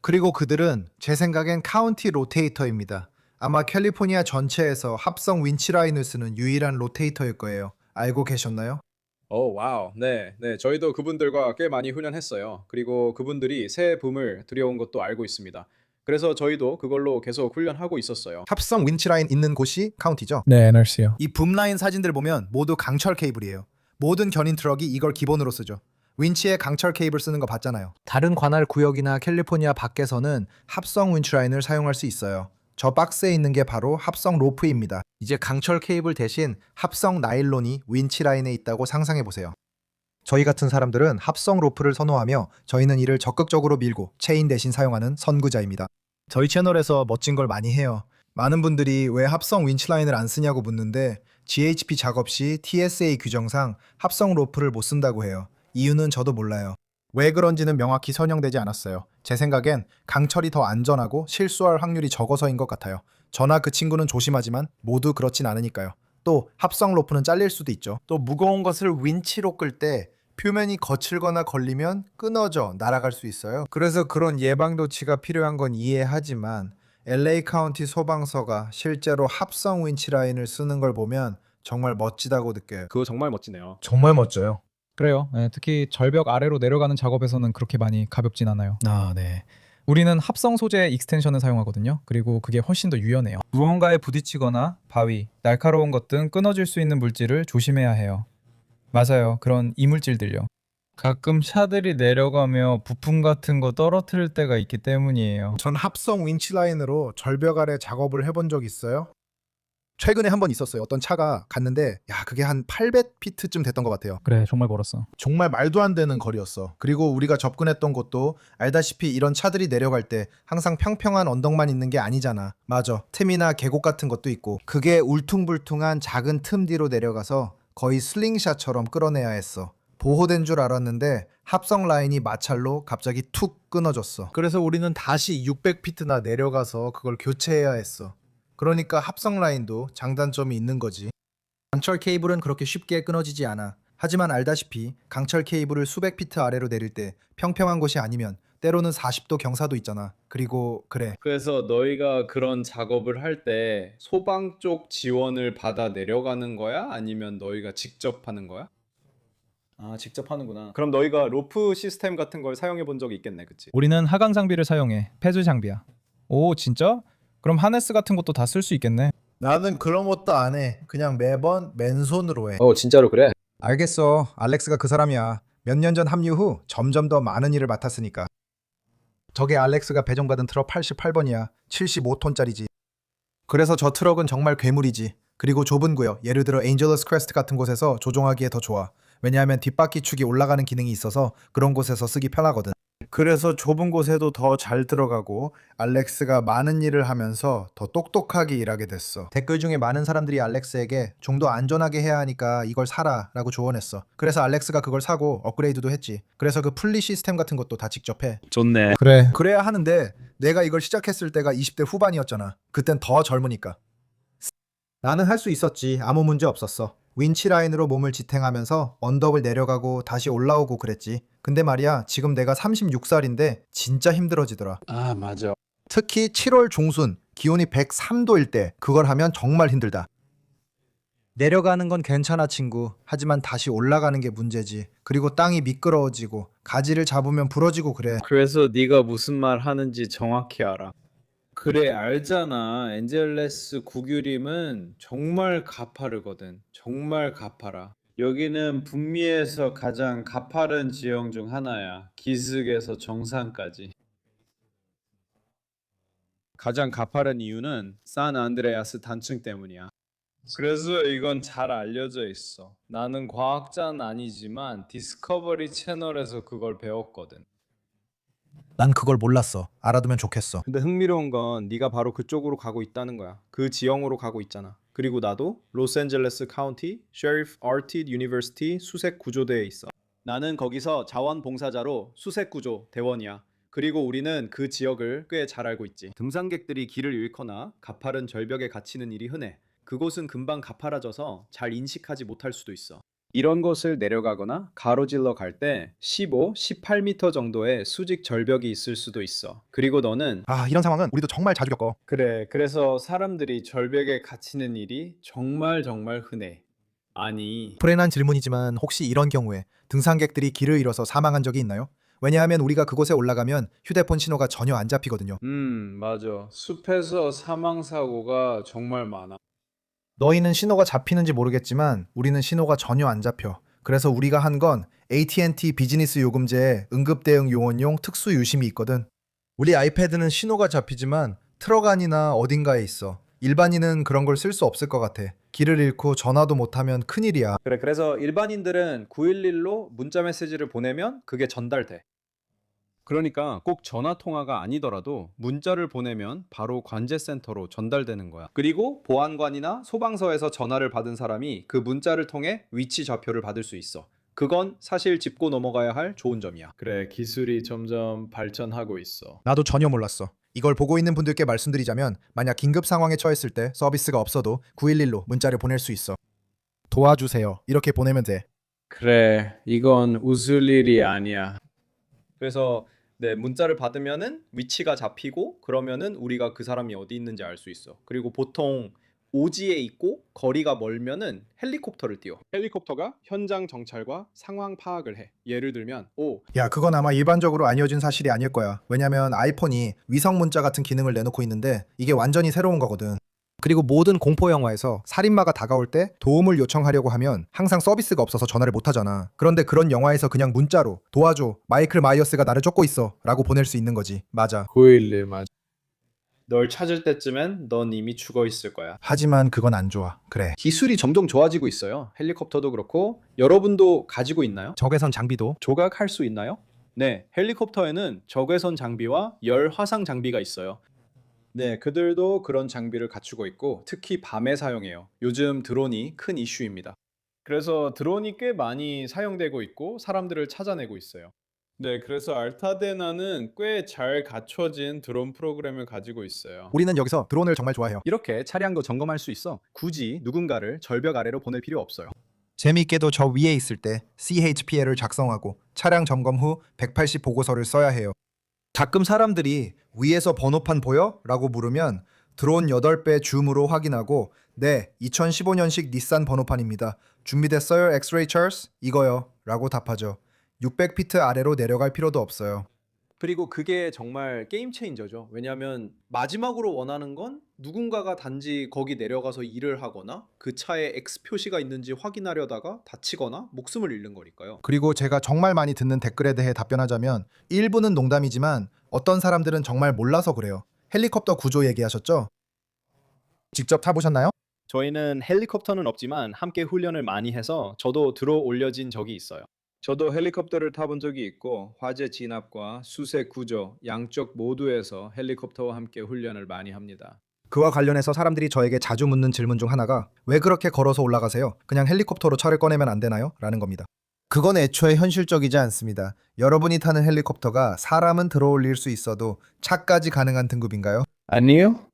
그리고 그들은 제 생각엔 카운티 로테이터입니다. 아마 캘리포니아 전체에서 합성 윈치라인을 쓰는 유일한 로테이터일 거예요. 알고 계셨나요? 오, 와우. 네, 저희도 그분들과 꽤 많이 훈련했어요. 그리고 그분들이 새 붐을 들여온 것도 알고 있습니다. 그래서 저희도 그걸로 계속 훈련하고 있었어요. 합성 윈치라인 있는 곳이 카운티죠? 네, NRC요. 이 붐라인 사진들 보면 모두 강철 케이블이에요. 모든 견인 트럭이 이걸 기본으로 쓰죠. 윈치에 강철 케이블 쓰는 거 봤잖아요. 다른 관할 구역이나 캘리포니아 밖에서는 합성 윈치라인을 사용할 수 있어요. 저 박스에 있는 게 바로 합성 로프입니다. 이제 강철 케이블 대신 합성 나일론이 윈치라인에 있다고 상상해 보세요. 저희 같은 사람들은 합성 로프를 선호하며 저희는 이를 적극적으로 밀고 체인 대신 사용하는 선구자입니다. 저희 채널에서 멋진 걸 많이 해요. 많은 분들이 왜 합성 윈치라인을 안 쓰냐고 묻는데 GHP 작업 시 TSA 규정상 합성 로프를 못 쓴다고 해요. 이유는 저도 몰라요. 왜 그런지는 명확히 설명되지 않았어요. 제 생각엔 강철이 더 안전하고 실수할 확률이 적어서인 것 같아요. 저나 그 친구는 조심하지만 모두 그렇진 않으니까요. 또 합성 로프는 잘릴 수도 있죠. 또 무거운 것을 윈치로 끌 때 표면이 거칠거나 걸리면 끊어져 날아갈 수 있어요. 그래서 그런 예방 조치가 필요한 건 이해하지만 LA 카운티 소방서가 실제로 합성 윈치 라인을 쓰는 걸 보면 정말 멋지다고 느껴요. 그거 정말 멋지네요. 정말 멋져요. 그래요. 네, 특히 절벽 아래로 내려가는 작업에서는 그렇게 많이 가볍진 않아요. 네. 우리는 합성 소재 익스텐션을 사용하거든요. 그리고 그게 훨씬 더 유연해요. 무언가에 부딪히거나 바위, 날카로운 것 등 끊어질 수 있는 물질을 조심해야 해요. 맞아요. 그런 이물질들요. 가끔 차들이 내려가며 부품 같은 거 떨어뜨릴 때가 있기 때문이에요. 전 합성 윈치 라인으로 절벽 아래 작업을 해본 적 있어요. 최근에 한 번 있었어요. 어떤 차가 갔는데 그게 한 800피트쯤 됐던 것 같아요. 그래, 정말 멀었어. 정말 말도 안 되는 거리였어. 그리고 우리가 접근했던 곳도 알다시피 이런 차들이 내려갈 때 항상 평평한 언덕만 있는 게 아니잖아. 맞아. 틈이나 계곡 같은 것도 있고 그게 울퉁불퉁한 작은 틈 뒤로 내려가서 거의 슬링샷처럼 끌어내야 했어. 보호된 줄 알았는데 합성 라인이 마찰로 갑자기 툭 끊어졌어. 그래서 우리는 다시 600피트나 내려가서 그걸 교체해야 했어. 그러니까 합성 라인도 장단점이 있는 거지. 강철 케이블은 그렇게 쉽게 끊어지지 않아. 하지만 알다시피 강철 케이블을 수백 피트 아래로 내릴 때 평평한 곳이 아니면 때로는 40도 경사도 있잖아. 그리고 그래. 그래서 너희가 그런 작업을 할 때 소방 쪽 지원을 받아 내려가는 거야? 아니면 너희가 직접 하는 거야? 아, 직접 하는구나. 그럼 너희가 로프 시스템 같은 걸 사용해 본 적이 있겠네, 그치? 우리는 하강 장비를 사용해. 폐주 장비야. 오, 진짜? 그럼 하네스 같은 것도 다 쓸 수 있겠네. 나는 그런 것도 안 해. 그냥 매번 맨손으로 해. 진짜로 그래? 알겠어. 알렉스가 그 사람이야. 몇 년 전 합류 후 점점 더 많은 일을 맡았으니까. 저게 알렉스가 배정받은 트럭 88번이야. 75톤짜리지. 그래서 저 트럭은 정말 괴물이지. 그리고 좁은 구역, 예를 들어 엔젤러스 크레스트 같은 곳에서 조종하기에 더 좋아. 왜냐하면 뒷바퀴 축이 올라가는 기능이 있어서 그런 곳에서 쓰기 편하거든. 그래서 좁은 곳에도 더 잘 들어가고 알렉스가 많은 일을 하면서 더 똑똑하게 일하게 됐어. 댓글 중에 많은 사람들이 알렉스에게 좀 더 안전하게 해야 하니까 이걸 사라 라고 조언했어. 그래서 알렉스가 그걸 사고 업그레이드도 했지. 그래서 그 풀리 시스템 같은 것도 다 직접 해. 좋네. 그래. 그래야 하는데 내가 이걸 시작했을 때가 20대 후반이었잖아. 그땐 더 젊으니까. 나는 할 수 있었지. 아무 문제 없었어. 윈치 라인으로 몸을 지탱하면서 언덕을 내려가고 다시 올라오고 그랬지. 근데 말이야, 지금 내가 36살인데 진짜 힘들어지더라. 아, 맞아. 특히 7월 중순 기온이 103도일 때 그걸 하면 정말 힘들다. 내려가는 건 괜찮아 친구. 하지만 다시 올라가는 게 문제지. 그리고 땅이 미끄러워지고 가지를 잡으면 부러지고 그래. 그래서 네가 무슨 말 하는지 정확히 알아. 그래, 알잖아. 엔젤레스 구규림은 정말 가파르거든. 정말 가파라. 여기는 북미에서 가장 가파른 지형 중 하나야. 기슭에서 정상까지. 가장 가파른 이유는 산 안드레아스 단층 때문이야. 그래서 이건 잘 알려져 있어. 나는 과학자는 아니지만 디스커버리 채널에서 그걸 배웠거든. 난 그걸 몰랐어. 알아두면 좋겠어. 근데 흥미로운 건 네가 바로 그쪽으로 가고 있다는 거야. 그 지형으로 가고 있잖아. 그리고 나도 로스앤젤레스 카운티 셰리프 아티드 유니버시티 수색 구조대에 있어. 나는 거기서 자원봉사자로 수색 구조 대원이야. 그리고 우리는 그 지역을 꽤 잘 알고 있지. 등산객들이 길을 잃거나 가파른 절벽에 갇히는 일이 흔해. 그곳은 금방 가파라져서 잘 인식하지 못할 수도 있어. 이런 곳을 내려가거나 가로질러 갈 때 15, 18m 정도의 수직 절벽이 있을 수도 있어. 그리고 너는 이런 상황은 우리도 정말 자주 겪어. 그래, 그래서 사람들이 절벽에 갇히는 일이 정말 흔해. 아니, 불행한 질문이지만 혹시 이런 경우에 등산객들이 길을 잃어서 사망한 적이 있나요? 왜냐하면 우리가 그곳에 올라가면 휴대폰 신호가 전혀 안 잡히거든요. 맞아. 숲에서 사망사고가 정말 많아. 너희는 신호가 잡히는지 모르겠지만 우리는 신호가 전혀 안 잡혀. 그래서 우리가 한 건 AT&T 비즈니스 요금제에 응급대응 요원용 특수 유심이 있거든. 우리 아이패드는 신호가 잡히지만 트럭 안이나 어딘가에 있어. 일반인은 그런 걸 쓸 수 없을 것 같아. 길을 잃고 전화도 못하면 큰일이야. 그래, 그래서 일반인들은 911로 문자 메시지를 보내면 그게 전달돼. 그러니까 꼭 전화 통화가 아니더라도 문자를 보내면 바로 관제센터로 전달되는 거야. 그리고 보안관이나 소방서에서 전화를 받은 사람이 그 문자를 통해 위치 좌표를 받을 수 있어. 그건 사실 짚고 넘어가야 할 좋은 점이야. 그래, 기술이 점점 발전하고 있어. 나도 전혀 몰랐어. 이걸 보고 있는 분들께 말씀드리자면 만약 긴급 상황에 처했을 때 서비스가 없어도 911로 문자를 보낼 수 있어. 도와주세요. 이렇게 보내면 돼. 그래, 이건 웃을 일이 아니야. 그래서 문자를 받으면은 위치가 잡히고 그러면은 우리가 그 사람이 어디 있는지 알 수 있어. 그리고 보통 오지에 있고 거리가 멀면은 헬리콥터를 띄워. 헬리콥터가 현장 정찰과 상황 파악을 해. 예를 들면 야, 그건 아마 일반적으로 알려진 사실이 아닐 거야. 왜냐면 아이폰이 위성 문자 같은 기능을 내놓고 있는데 이게 완전히 새로운 거거든. 그리고 모든 공포 영화에서 살인마가 다가올 때 도움을 요청하려고 하면 항상 서비스가 없어서 전화를 못 하잖아. 그런데 그런 영화에서 그냥 문자로 도와줘, 마이클 마이어스가 나를 쫓고 있어 라고 보낼 수 있는 거지. 맞아. 911 맞아. 널 찾을 때쯤엔 넌 이미 죽어 있을 거야. 하지만 그건 안 좋아. 그래. 기술이 점점 좋아지고 있어요. 헬리콥터도 그렇고. 여러분도 가지고 있나요? 적외선 장비도. 조각할 수 있나요? 네, 헬리콥터에는 적외선 장비와 열 화상 장비가 있어요. 네, 그들도 그런 장비를 갖추고 있고 특히 밤에 사용해요. 요즘 드론이 큰 이슈입니다. 그래서 드론이 꽤 많이 사용되고 있고 사람들을 찾아내고 있어요. 네, 그래서 알타데나는 꽤 잘 갖춰진 드론 프로그램을 가지고 있어요. 우리는 여기서 드론을 정말 좋아해요. 이렇게 차량도 점검할 수 있어 굳이 누군가를 절벽 아래로 보낼 필요 없어요. 재미있게도 저 위에 있을 때 CHPL을 작성하고 차량 점검 후 180 보고서를 써야 해요. 가끔 사람들이 위에서 번호판 보여? 라고 물으면 드론 8배 줌으로 확인하고 네, 2015년식 닛산 번호판입니다. 준비됐어요, 엑스레이 찰스? 이거요. 라고 답하죠. 600피트 아래로 내려갈 필요도 없어요. 그리고 그게 정말 게임 체인저죠. 왜냐하면 마지막으로 원하는 건 누군가가 단지 거기 내려가서 일을 하거나 그 차에 X 표시가 있는지 확인하려다가 다치거나 목숨을 잃는 거니까요. 그리고 제가 정말 많이 듣는 댓글에 대해 답변하자면 일부는 농담이지만 어떤 사람들은 정말 몰라서 그래요. 헬리콥터 구조 얘기하셨죠? 직접 타보셨나요? 저희는 헬리콥터는 없지만 함께 훈련을 많이 해서 저도 들어 올려진 적이 있어요. 저도 헬리콥터를 타본 적이 있고 화재 진압과 수색 구조 양쪽 모두에서 헬리콥터와 함께 훈련을 많이 합니다. 그와 관련해서 사람들이 저에게 자주 묻는 질문 중 하나가 왜 그렇게 걸어서 올라가세요? 그냥 헬리콥터로 차를 꺼내면 안 되나요? 라는 겁니다. 그건 애초에 현실적이지 않습니다. 여러분이 타는 헬리콥터가 사람은 들어올릴 수 있어도 차까지 가능한 등급인가요? 아니요?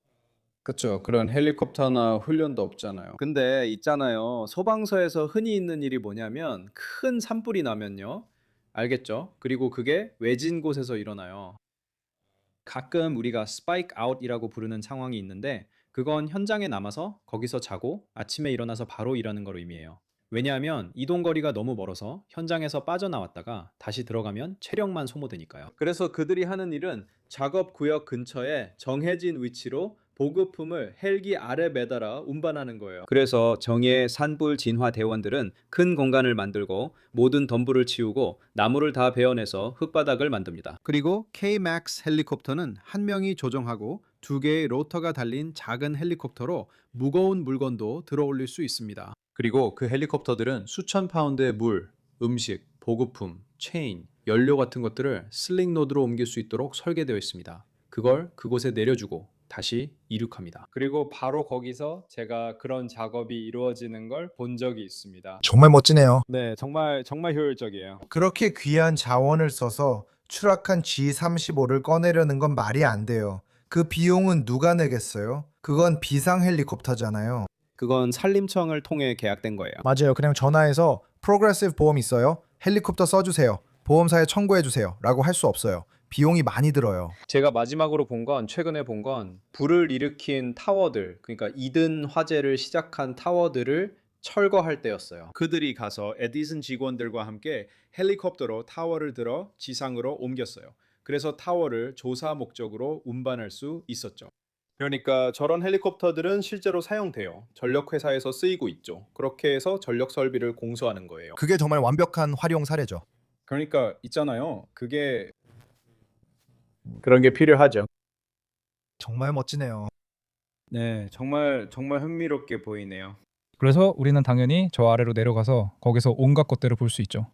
그렇죠. 그런 헬리콥터나 훈련도 없잖아요. 근데 있잖아요. 소방서에서 흔히 있는 일이 뭐냐면 큰 산불이 나면요. 알겠죠? 그리고 그게 외진 곳에서 일어나요. 가끔 우리가 스파이크 아웃이라고 부르는 상황이 있는데 그건 현장에 남아서 거기서 자고 아침에 일어나서 바로 일하는 걸 의미해요. 왜냐하면 이동 거리가 너무 멀어서 현장에서 빠져나왔다가 다시 들어가면 체력만 소모되니까요. 그래서 그들이 하는 일은 작업 구역 근처에 정해진 위치로 보급품을 헬기 아래 매달아 운반하는 거예요. 그래서 정의의 산불 진화 대원들은 큰 공간을 만들고 모든 덤불을 치우고 나무를 다 베어내서 흙바닥을 만듭니다. 그리고 K-MAX 헬리콥터는 한 명이 조종하고 2개의 로터가 달린 작은 헬리콥터로 무거운 물건도 들어 올릴 수 있습니다. 그리고 그 헬리콥터들은 수천 파운드의 물, 음식, 보급품, 체인, 연료 같은 것들을 슬링 로드로 옮길 수 있도록 설계되어 있습니다. 그걸 그곳에 내려주고 다시 이륙합니다. 그리고 바로 거기서 제가 그런 작업이 이루어지는 걸 본 적이 있습니다. 정말 멋지네요. 네, 정말 효율적이에요. 그렇게 귀한 자원을 써서 추락한 G-35를 꺼내려는 건 말이 안 돼요. 그 비용은 누가 내겠어요? 그건 비상 헬리콥터잖아요. 그건 산림청을 통해 계약된 거예요. 맞아요. 그냥 전화해서 프로그레시브 보험 있어요? 헬리콥터 써주세요. 보험사에 청구해주세요. 라고 할 수 없어요. 비용이 많이 들어요. 제가 마지막으로 최근에 본 건 불을 일으킨 타워들, 그러니까 이든 화재를 시작한 타워들을 철거할 때였어요. 그들이 가서 에디슨 직원들과 함께 헬리콥터로 타워를 들어 지상으로 옮겼어요. 그래서 타워를 조사 목적으로 운반할 수 있었죠. 그러니까 저런 헬리콥터들은 실제로 사용돼요. 전력 회사에서 쓰이고 있죠. 그렇게 해서 전력 설비를 공수하는 거예요. 그게 정말 완벽한 활용 사례죠. 그러니까 있잖아요. 그런 게 필요하죠. 정말 멋지네요. 네, 정말 흥미롭게 보이네요. 그래서 우리는 당연히 저 아래로 내려가서 거기서 온갖 것들을 볼 수 있죠.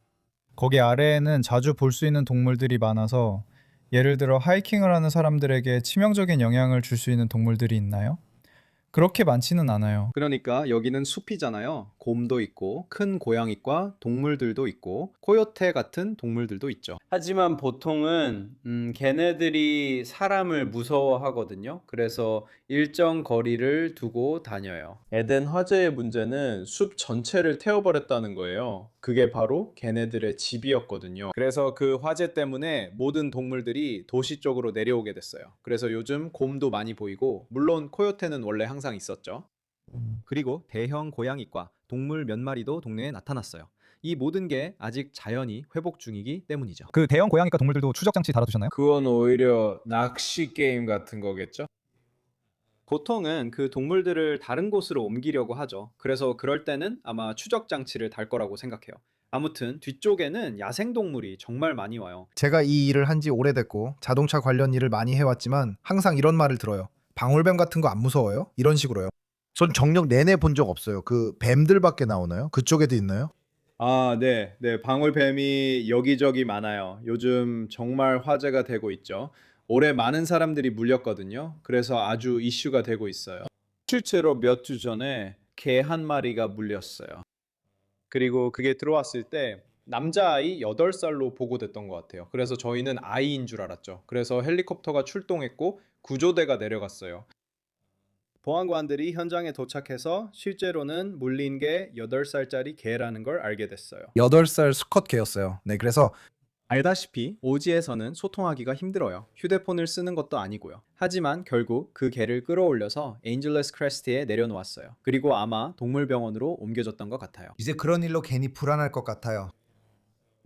거기 아래에는 자주 볼 수 있는 동물들이 많아서 예를 들어 하이킹을 하는 사람들에게 치명적인 영향을 줄 수 있는 동물들이 있나요? 그렇게 많지는 않아요. 그러니까 여기는 숲이잖아요. 곰도 있고 큰 고양이과 동물들도 있고 코요테 같은 동물들도 있죠. 하지만 보통은 걔네들이 사람을 무서워하거든요. 그래서 일정 거리를 두고 다녀요. 에덴 화재의 문제는 숲 전체를 태워버렸다는 거예요. 그게 바로 걔네들의 집이었거든요. 그래서 그 화재 때문에 모든 동물들이 도시 쪽으로 내려오게 됐어요. 그래서 요즘 곰도 많이 보이고 물론 코요테는 원래 항상 있었죠. 그리고 대형 고양이과 동물 몇 마리도 동네에 나타났어요. 이 모든 게 아직 자연이 회복 중이기 때문이죠. 그 대형 고양이과 동물들도 추적 장치 달아두셨나요? 그건 오히려 낚시 게임 같은 거겠죠? 보통은 그 동물들을 다른 곳으로 옮기려고 하죠. 그래서 그럴 때는 아마 추적 장치를 달 거라고 생각해요. 아무튼 뒤쪽에는 야생동물이 정말 많이 와요. 제가 이 일을 한 지 오래됐고 자동차 관련 일을 많이 해왔지만 항상 이런 말을 들어요. 방울뱀 같은 거 안 무서워요? 이런 식으로요. 전 정력 내내 본 적 없어요. 그 뱀들밖에 나오나요? 그쪽에도 있나요? 아, 네. 방울뱀이 여기저기 많아요. 요즘 정말 화제가 되고 있죠. 올해 많은 사람들이 물렸거든요. 그래서 아주 이슈가 되고 있어요. 실제로 몇 주 전에 개 한 마리가 물렸어요. 그리고 그게 들어왔을 때 남자아이 8살로 보고됐던 것 같아요. 그래서 저희는 아이인 줄 알았죠. 그래서 헬리콥터가 출동했고 구조대가 내려갔어요. 보안관들이 현장에 도착해서 실제로는 물린 게 8살짜리 개라는 걸 알게 됐어요. 8살 수컷 개였어요. 네, 그래서 알다시피 오지에서는 소통하기가 힘들어요. 휴대폰을 쓰는 것도 아니고요. 하지만 결국 그 개를 끌어올려서 엔젤러스 크레스트에 내려놓았어요. 그리고 아마 동물병원으로 옮겨졌던 것 같아요. 이제 그런 일로 괜히 불안할 것 같아요.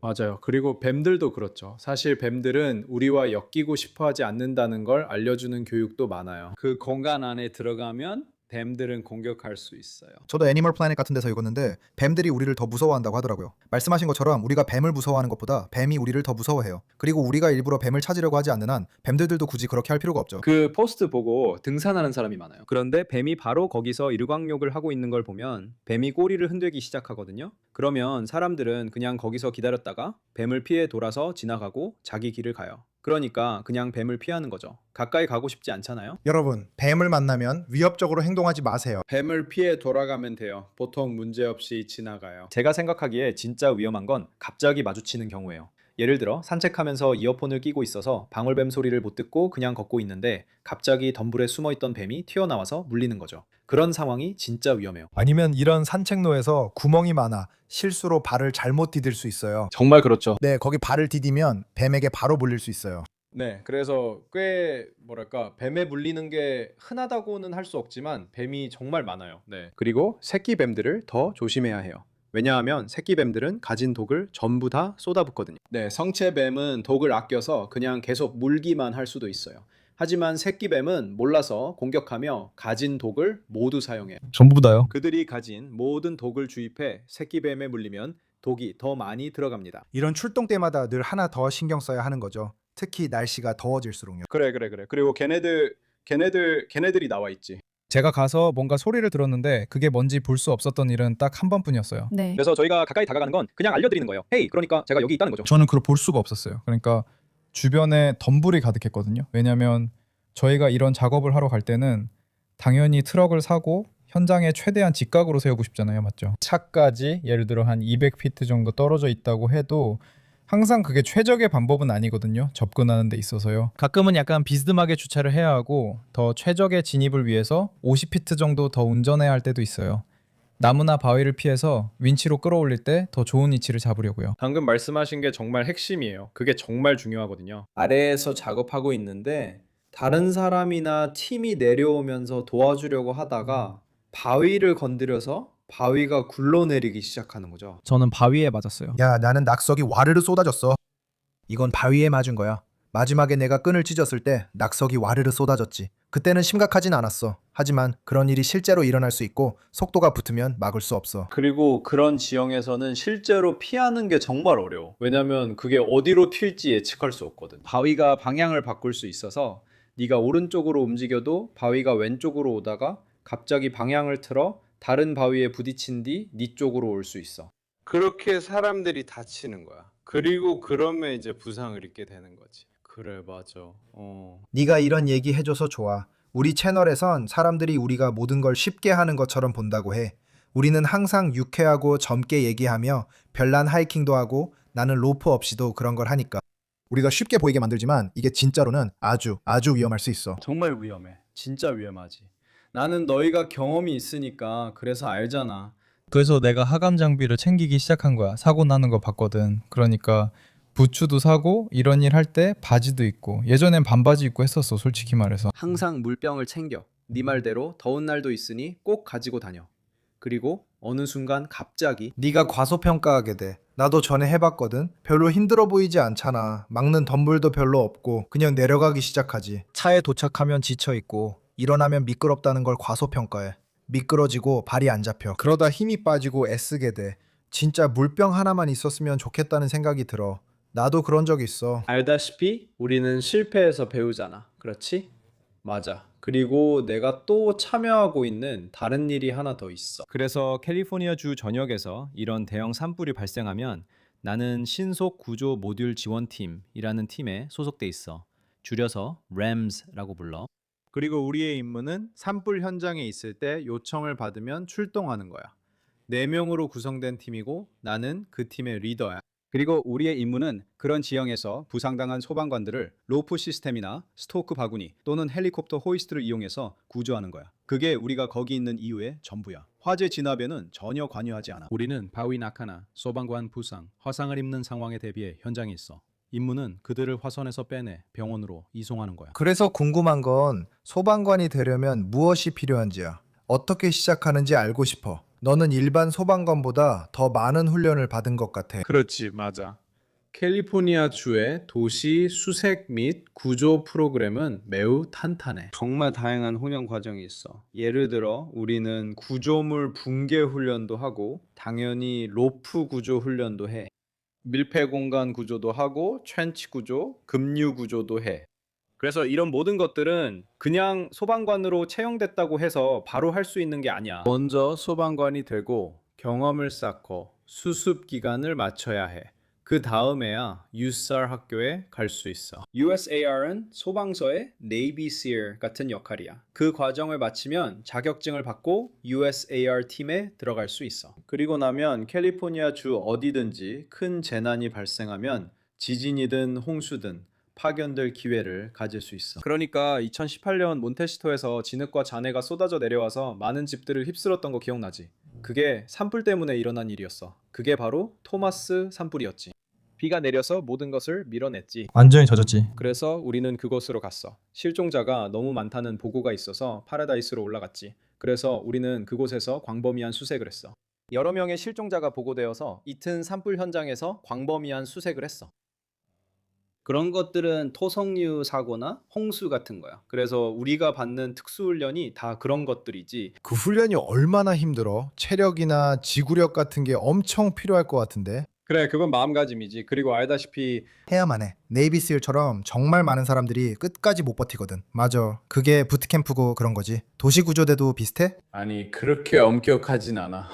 맞아요. 그리고 뱀들도 그렇죠. 사실 뱀들은 우리와 엮이고 싶어 하지 않는다는 걸 알려주는 교육도 많아요. 그 공간 안에 들어가면 뱀들은 공격할 수 있어요. 저도 애니멀 플래닛 같은 데서 읽었는데 뱀들이 우리를 더 무서워한다고 하더라고요. 말씀하신 것처럼 우리가 뱀을 무서워하는 것보다 뱀이 우리를 더 무서워해요. 그리고 우리가 일부러 뱀을 찾으려고 하지 않는 한 뱀들도 굳이 그렇게 할 필요가 없죠. 그 포스트 보고 등산하는 사람이 많아요. 그런데 뱀이 바로 거기서 일광욕을 하고 있는 걸 보면 뱀이 꼬리를 흔들기 시작하거든요. 그러면 사람들은 그냥 거기서 기다렸다가 뱀을 피해 돌아서 지나가고 자기 길을 가요. 그러니까 그냥 뱀을 피하는 거죠. 가까이 가고 싶지 않잖아요. 여러분, 뱀을 만나면 위협적으로 행동하지 마세요. 뱀을 피해 돌아가면 돼요. 보통 문제없이 지나가요. 제가 생각하기에 진짜 위험한 건 갑자기 마주치는 경우예요. 예를 들어 산책하면서 이어폰을 끼고 있어서 방울뱀 소리를 못 듣고 그냥 걷고 있는데 갑자기 덤불에 숨어있던 뱀이 튀어나와서 물리는 거죠. 그런 상황이 진짜 위험해요. 아니면 이런 산책로에서 구멍이 많아 실수로 발을 잘못 디딜 수 있어요. 정말 그렇죠. 네, 거기 발을 디디면 뱀에게 바로 물릴 수 있어요. 네, 그래서 꽤 뭐랄까 뱀에 물리는 게 흔하다고는 할 수 없지만 뱀이 정말 많아요. 네. 그리고 새끼 뱀들을 더 조심해야 해요. 왜냐하면 새끼 뱀들은 가진 독을 전부 다 쏟아붓거든요. 네, 성체 뱀은 독을 아껴서 그냥 계속 물기만 할 수도 있어요. 하지만 새끼 뱀은 몰라서 공격하며 가진 독을 모두 사용해요. 전부 다요. 그들이 가진 모든 독을 주입해 새끼 뱀에 물리면 독이 더 많이 들어갑니다. 이런 출동 때마다 늘 하나 더 신경 써야 하는 거죠. 특히 날씨가 더워질수록요. 그래. 그리고 걔네들이 나와 있지. 제가 가서 뭔가 소리를 들었는데 그게 뭔지 볼 수 없었던 일은 딱 한 번뿐이었어요. 네. 그래서 저희가 가까이 다가가는 건 그냥 알려드리는 거예요. 헤이, 그러니까 제가 여기 있다는 거죠. 저는 그걸 볼 수가 없었어요. 그러니까 주변에 덤불이 가득했거든요. 왜냐하면 저희가 이런 작업을 하러 갈 때는 당연히 트럭을 사고 현장에 최대한 직각으로 세우고 싶잖아요. 맞죠? 차까지 예를 들어 한 200피트 정도 떨어져 있다고 해도 항상 그게 최적의 방법은 아니거든요. 접근하는 데 있어서요. 가끔은 약간 비스듬하게 주차를 해야 하고 더 최적의 진입을 위해서 50피트 정도 더 운전해야 할 때도 있어요. 나무나 바위를 피해서 윈치로 끌어올릴 때 더 좋은 위치를 잡으려고요. 방금 말씀하신 게 정말 핵심이에요. 그게 정말 중요하거든요. 아래에서 작업하고 있는데 다른 사람이나 팀이 내려오면서 도와주려고 하다가 바위를 건드려서 바위가 굴러내리기 시작하는 거죠. 저는 바위에 맞았어요. 야, 나는 낙석이 와르르 쏟아졌어. 이건 바위에 맞은 거야. 마지막에 내가 끈을 찢었을 때 낙석이 와르르 쏟아졌지. 그때는 심각하진 않았어. 하지만 그런 일이 실제로 일어날 수 있고 속도가 붙으면 막을 수 없어. 그리고 그런 지형에서는 실제로 피하는 게 정말 어려워. 왜냐면 그게 어디로 튈지 예측할 수 없거든. 바위가 방향을 바꿀 수 있어서 네가 오른쪽으로 움직여도 바위가 왼쪽으로 오다가 갑자기 방향을 틀어 다른 바위에 부딪힌 뒤 네 쪽으로 올 수 있어. 그렇게 사람들이 다치는 거야. 그리고 그러면 이제 부상을 입게 되는 거지. 그래, 맞아. 네가 이런 얘기 해줘서 좋아. 우리 채널에선 사람들이 우리가 모든 걸 쉽게 하는 것처럼 본다고 해. 우리는 항상 유쾌하고 젊게 얘기하며 별난 하이킹도 하고 나는 로프 없이도 그런 걸 하니까. 우리가 쉽게 보이게 만들지만 이게 진짜로는 아주 위험할 수 있어. 정말 위험해. 진짜 위험하지. 나는 너희가 경험이 있으니까 그래서 알잖아. 그래서 내가 하감 장비를 챙기기 시작한 거야. 사고 나는 거 봤거든. 그러니까 부츠도 사고 이런 일 할 때 바지도 입고 예전엔 반바지 입고 했었어. 솔직히 말해서. 항상 물병을 챙겨. 네 말대로 더운 날도 있으니 꼭 가지고 다녀. 그리고 어느 순간 갑자기 네가 과소평가하게 돼. 나도 전에 해봤거든. 별로 힘들어 보이지 않잖아. 막는 덤불도 별로 없고 그냥 내려가기 시작하지. 차에 도착하면 지쳐있고 일어나면 미끄럽다는 걸 과소평가해. 미끄러지고 발이 안 잡혀. 그러다 힘이 빠지고 애쓰게 돼. 진짜 물병 하나만 있었으면 좋겠다는 생각이 들어. 나도 그런 적 있어. 알다시피 우리는 실패해서 배우잖아. 그렇지? 맞아. 그리고 내가 또 참여하고 있는 다른 일이 하나 더 있어. 그래서 캘리포니아주 전역에서 이런 대형 산불이 발생하면 나는 신속 구조 모듈 지원팀이라는 팀에 소속돼 있어. 줄여서 RAMS라고 불러. 그리고 우리의 임무는 산불 현장에 있을 때 요청을 받으면 출동하는 거야. 4명으로 구성된 팀이고 나는 그 팀의 리더야. 그리고 우리의 임무는 그런 지형에서 부상당한 소방관들을 로프 시스템이나 스토크 바구니 또는 헬리콥터 호이스트를 이용해서 구조하는 거야. 그게 우리가 거기 있는 이유의 전부야. 화재 진압에는 전혀 관여하지 않아. 우리는 바위 낙하나 소방관 부상, 화상을 입는 상황에 대비해 현장에 있어. 임무는 그들을 화선에서 빼내 병원으로 이송하는 거야. 그래서 궁금한 건 소방관이 되려면 무엇이 필요한지야. 어떻게 시작하는지 알고 싶어. 너는 일반 소방관보다 더 많은 훈련을 받은 것 같아. 그렇지, 맞아. 캘리포니아 주의 도시 수색 및 구조 프로그램은 매우 탄탄해. 정말 다양한 훈련 과정이 있어. 예를 들어 우리는 구조물 붕괴 훈련도 하고 당연히 로프 구조 훈련도 해. 밀폐 공간 구조도 하고 트렌치 구조, 급류 구조도 해. 그래서 이런 모든 것들은 그냥 소방관으로 채용됐다고 해서 바로 할 수 있는 게 아니야. 먼저 소방관이 되고 경험을 쌓고 수습 기간을 마쳐야 해. 그 다음에야 USAR 학교에 갈 수 있어. USAR은 소방서의 Navy SEAL 같은 역할이야. 그 과정을 마치면 자격증을 받고 USAR 팀에 들어갈 수 있어. 그리고 나면 캘리포니아 주 어디든지 큰 재난이 발생하면 지진이든 홍수든 파견될 기회를 가질 수 있어. 그러니까 2018년 몬테시토에서 진흙과 잔해가 쏟아져 내려와서 많은 집들을 휩쓸었던 거 기억나지? 그게 산불 때문에 일어난 일이었어. 그게 바로 토마스 산불이었지. 비가 내려서 모든 것을 밀어냈지. 완전히 젖었지. 그래서 우리는 그곳으로 갔어. 실종자가 너무 많다는 보고가 있어서 파라다이스로 올라갔지. 그래서 우리는 그곳에서 광범위한 수색을 했어. 여러 명의 실종자가 보고되어서 짙은 산불 현장에서 광범위한 수색을 했어. 그런 것들은 토성류 사고나 홍수 같은 거야. 그래서 우리가 받는 특수훈련이 다 그런 것들이지. 그 훈련이 얼마나 힘들어? 체력이나 지구력 같은 게 엄청 필요할 것 같은데. 그래, 그건 마음가짐이지. 그리고 알다시피 해야만 해. 네이비스일처럼 정말 많은 사람들이 끝까지 못 버티거든. 맞아. 그게 부트캠프고 그런 거지. 도시구조대도 비슷해? 아니, 그렇게 엄격하진 않아.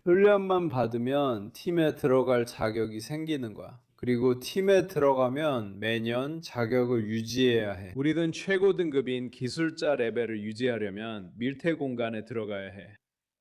훈련만 받으면 팀에 들어갈 자격이 생기는 거야. 그리고 팀에 들어가면 매년 자격을 유지해야 해. 우리는 최고 등급인 기술자 레벨을 유지하려면 밀폐 공간에 들어가야 해.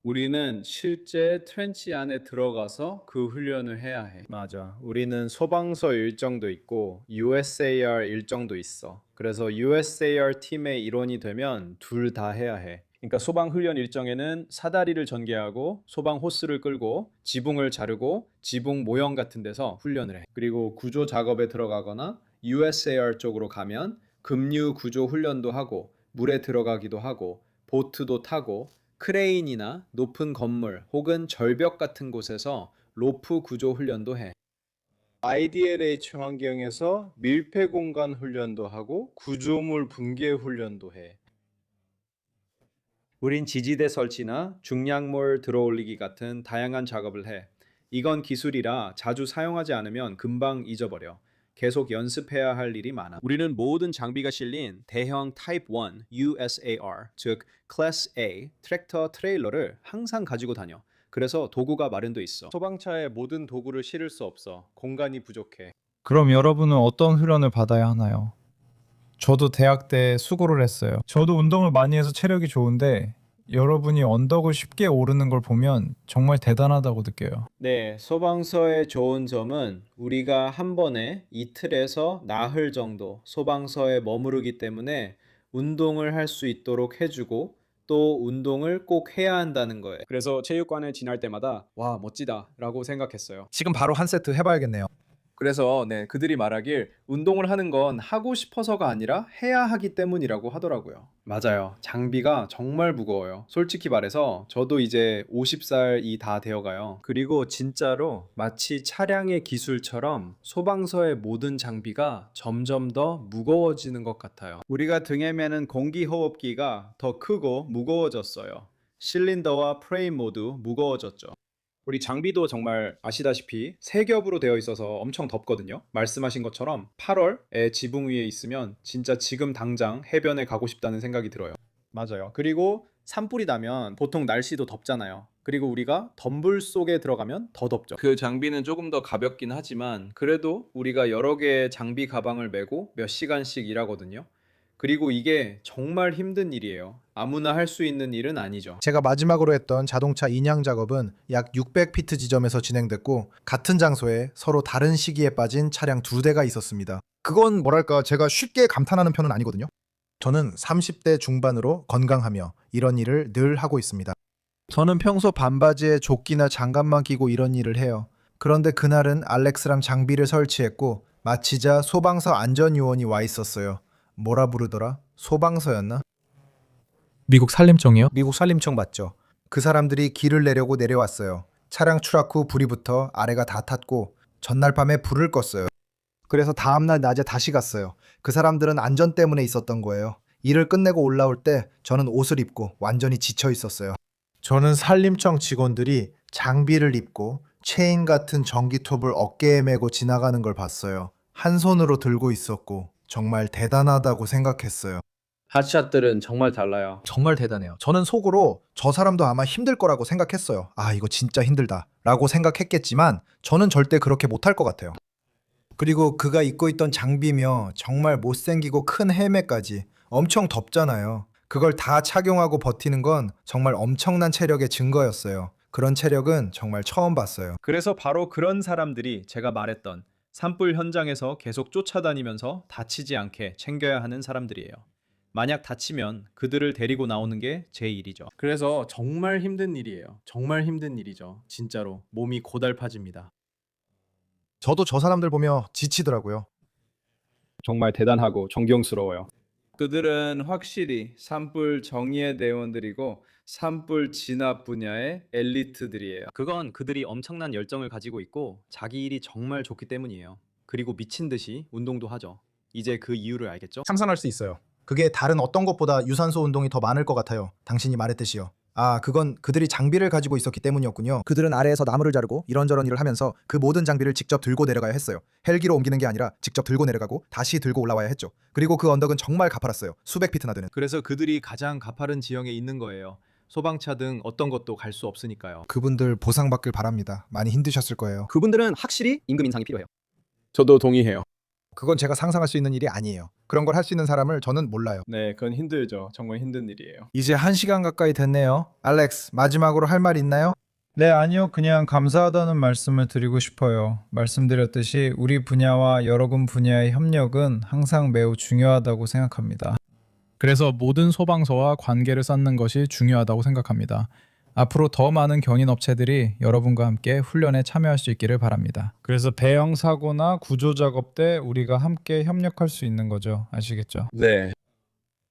우리는 실제 트렌치 안에 들어가서 그 훈련을 해야 해. 맞아. 우리는 소방서 일정도 있고 USAR 일정도 있어. 그래서 USAR 팀의 일원이 되면 둘 다 해야 해. 그러니까 소방 훈련 일정에는 사다리를 전개하고 소방 호스를 끌고 지붕을 자르고 지붕 모형 같은 데서 훈련을 해. 그리고 구조 작업에 들어가거나 USAR 쪽으로 가면 급류 구조 훈련도 하고 물에 들어가기도 하고 보트도 타고 크레인이나 높은 건물 혹은 절벽 같은 곳에서 로프 구조 훈련도 해. IDLH 환경에서 밀폐 공간 훈련도 하고 구조물 붕괴 훈련도 해. 우린 지지대 설치나 중량물 들어올리기 같은 다양한 작업을 해. 이건 기술이라 자주 사용하지 않으면 금방 잊어버려. 계속 연습해야 할 일이 많아. 우리는 모든 장비가 실린 대형 타입 1 USAR, 즉 클래스 A 트랙터 트레일러를 항상 가지고 다녀. 그래서 도구가 마련돼 있어. 소방차에 모든 도구를 실을 수 없어. 공간이 부족해. 그럼 여러분은 어떤 훈련을 받아야 하나요? 저도 대학 때 수고를 했어요. 저도 운동을 많이 해서 체력이 좋은데 여러분이 언덕을 쉽게 오르는 걸 보면 정말 대단하다고 느껴요. 네, 소방서의 좋은 점은 우리가 한 번에 이틀에서 나흘 정도 소방서에 머무르기 때문에 운동을 할 수 있도록 해주고 또 운동을 꼭 해야 한다는 거예요. 그래서 체육관을 지날 때마다 와, 멋지다 라고 생각했어요. 지금 바로 한 세트 해봐야겠네요. 그래서 그들이 말하길 운동을 하는 건 하고 싶어서가 아니라 해야 하기 때문이라고 하더라고요. 맞아요. 장비가 정말 무거워요. 솔직히 말해서 저도 이제 50살이 다 되어가요. 그리고 진짜로 마치 차량의 기술처럼 소방서의 모든 장비가 점점 더 무거워지는 것 같아요. 우리가 등에 매는 공기호흡기가 더 크고 무거워졌어요. 실린더와 프레임 모두 무거워졌죠. 우리 장비도 정말 아시다시피 세 겹으로 되어 있어서 엄청 덥거든요. 말씀하신 것처럼 8월에 지붕 위에 있으면 진짜 지금 당장 해변에 가고 싶다는 생각이 들어요. 맞아요. 그리고 산불이 나면 보통 날씨도 덥잖아요. 그리고 우리가 덤불 속에 들어가면 더 덥죠. 그 장비는 조금 더 가볍긴 하지만 그래도 우리가 여러 개의 장비 가방을 메고 몇 시간씩 일하거든요. 그리고 이게 정말 힘든 일이에요. 아무나 할 수 있는 일은 아니죠. 제가 마지막으로 했던 자동차 인양 작업은 약 600피트 지점에서 진행됐고 같은 장소에 서로 다른 시기에 빠진 차량 2대가 있었습니다. 그건 뭐랄까 제가 쉽게 감탄하는 편은 아니거든요. 저는 30대 중반으로 건강하며 이런 일을 늘 하고 있습니다. 저는 평소 반바지에 조끼나 장갑만 끼고 이런 일을 해요. 그런데 그날은 알렉스랑 장비를 설치했고 마치자 소방서 안전요원이 와 있었어요. 뭐라 부르더라? 소방서였나? 미국 산림청이요? 미국 산림청 맞죠. 그 사람들이 길을 내려고 내려왔어요. 차량 추락 후 불이 붙어 아래가 다 탔고 전날 밤에 불을 껐어요. 그래서 다음날 낮에 다시 갔어요. 그 사람들은 안전 때문에 있었던 거예요. 일을 끝내고 올라올 때 저는 옷을 입고 완전히 지쳐 있었어요. 저는 산림청 직원들이 장비를 입고 체인 같은 전기톱을 어깨에 메고 지나가는 걸 봤어요. 한 손으로 들고 있었고 정말 대단하다고 생각했어요. 핫샷들은 정말 달라요. 정말 대단해요. 저는 속으로 저 사람도 아마 힘들 거라고 생각했어요. 아, 이거 진짜 힘들다 라고 생각했겠지만 저는 절대 그렇게 못할 것 같아요. 그리고 그가 입고 있던 장비며 정말 못생기고 큰 헬멧까지 엄청 덥잖아요. 그걸 다 착용하고 버티는 건 정말 엄청난 체력의 증거였어요. 그런 체력은 정말 처음 봤어요. 그래서 바로 그런 사람들이 제가 말했던 산불 현장에서 계속 쫓아다니면서 다치지 않게 챙겨야 하는 사람들이에요. 만약 다치면 그들을 데리고 나오는 게 제 일이죠. 그래서 정말 힘든 일이에요. 정말 힘든 일이죠. 진짜로 몸이 고달파집니다. 저도 저 사람들 보며 지치더라고요. 정말 대단하고 존경스러워요. 그들은 확실히 산불 정의의 대원들이고 산불 진압 분야의 엘리트들이에요. 그건 그들이 엄청난 열정을 가지고 있고 자기 일이 정말 좋기 때문이에요. 그리고 미친 듯이 운동도 하죠. 이제 그 이유를 알겠죠? 상상할 수 있어요. 그게 다른 어떤 것보다 유산소 운동이 더 많을 것 같아요. 당신이 말했듯이요. 아, 그건 그들이 장비를 가지고 있었기 때문이었군요. 그들은 아래에서 나무를 자르고 이런저런 일을 하면서 그 모든 장비를 직접 들고 내려가야 했어요. 헬기로 옮기는 게 아니라 직접 들고 내려가고 다시 들고 올라와야 했죠. 그리고 그 언덕은 정말 가파랐어요. 수백 피트나 되는. 그래서 그들이 가장 가파른 지형에 있는 거예요. 소방차 등 어떤 것도 갈 수 없으니까요. 그분들 보상받길 바랍니다. 많이 힘드셨을 거예요. 그분들은 확실히 임금 인상이 필요해요. 저도 동의해요. 그건 제가 상상할 수 있는 일이 아니에요. 그런 걸 할 수 있는 사람을 저는 몰라요. 네, 그건 힘들죠. 정말 힘든 일이에요. 이제 1시간 가까이 됐네요. 알렉스, 마지막으로 할 말 있나요? 네, 아니요. 그냥 감사하다는 말씀을 드리고 싶어요. 말씀드렸듯이 우리 분야와 여러 군 분야의 협력은 항상 매우 중요하다고 생각합니다. 그래서 모든 소방서와 관계를 쌓는 것이 중요하다고 생각합니다. 앞으로 더 많은 견인 업체들이 여러분과 함께 훈련에 참여할 수 있기를 바랍니다. 그래서 대형 사고나 구조 작업 때 우리가 함께 협력할 수 있는 거죠. 아시겠죠? 네.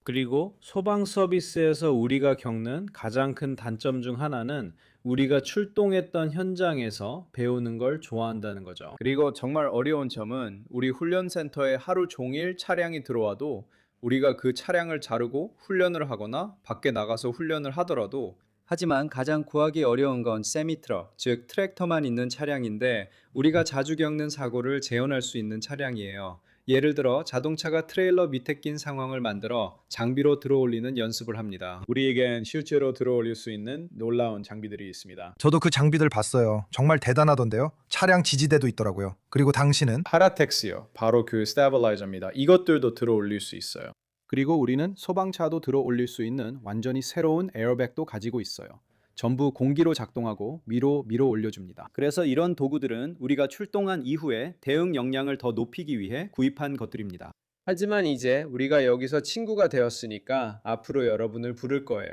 그리고 소방 서비스에서 우리가 겪는 가장 큰 단점 중 하나는 우리가 출동했던 현장에서 배우는 걸 좋아한다는 거죠. 그리고 정말 어려운 점은 우리 훈련센터에 하루 종일 차량이 들어와도 우리가 그 차량을 자르고 훈련을 하거나 밖에 나가서 훈련을 하더라도 하지만 가장 구하기 어려운 건 세미트럭, 즉 트랙터만 있는 차량인데 우리가 자주 겪는 사고를 재현할 수 있는 차량이에요. 예를 들어 자동차가 트레일러 밑에 낀 상황을 만들어 장비로 들어올리는 연습을 합니다. 우리에겐 실제로 들어올릴 수 있는 놀라운 장비들이 있습니다. 저도 그 장비들 봤어요. 정말 대단하던데요. 차량 지지대도 있더라고요. 그리고 당신은 파라텍스요. 바로 그 스테빌라이저입니다. 이것들도 들어올릴 수 있어요. 그리고 우리는 소방차도 들어올릴 수 있는 완전히 새로운 에어백도 가지고 있어요. 전부 공기로 작동하고 위로 올려줍니다. 그래서 이런 도구들은 우리가 출동한 이후에 대응 역량을 더 높이기 위해 구입한 것들입니다. 하지만 이제 우리가 여기서 친구가 되었으니까 앞으로 여러분을 부를 거예요.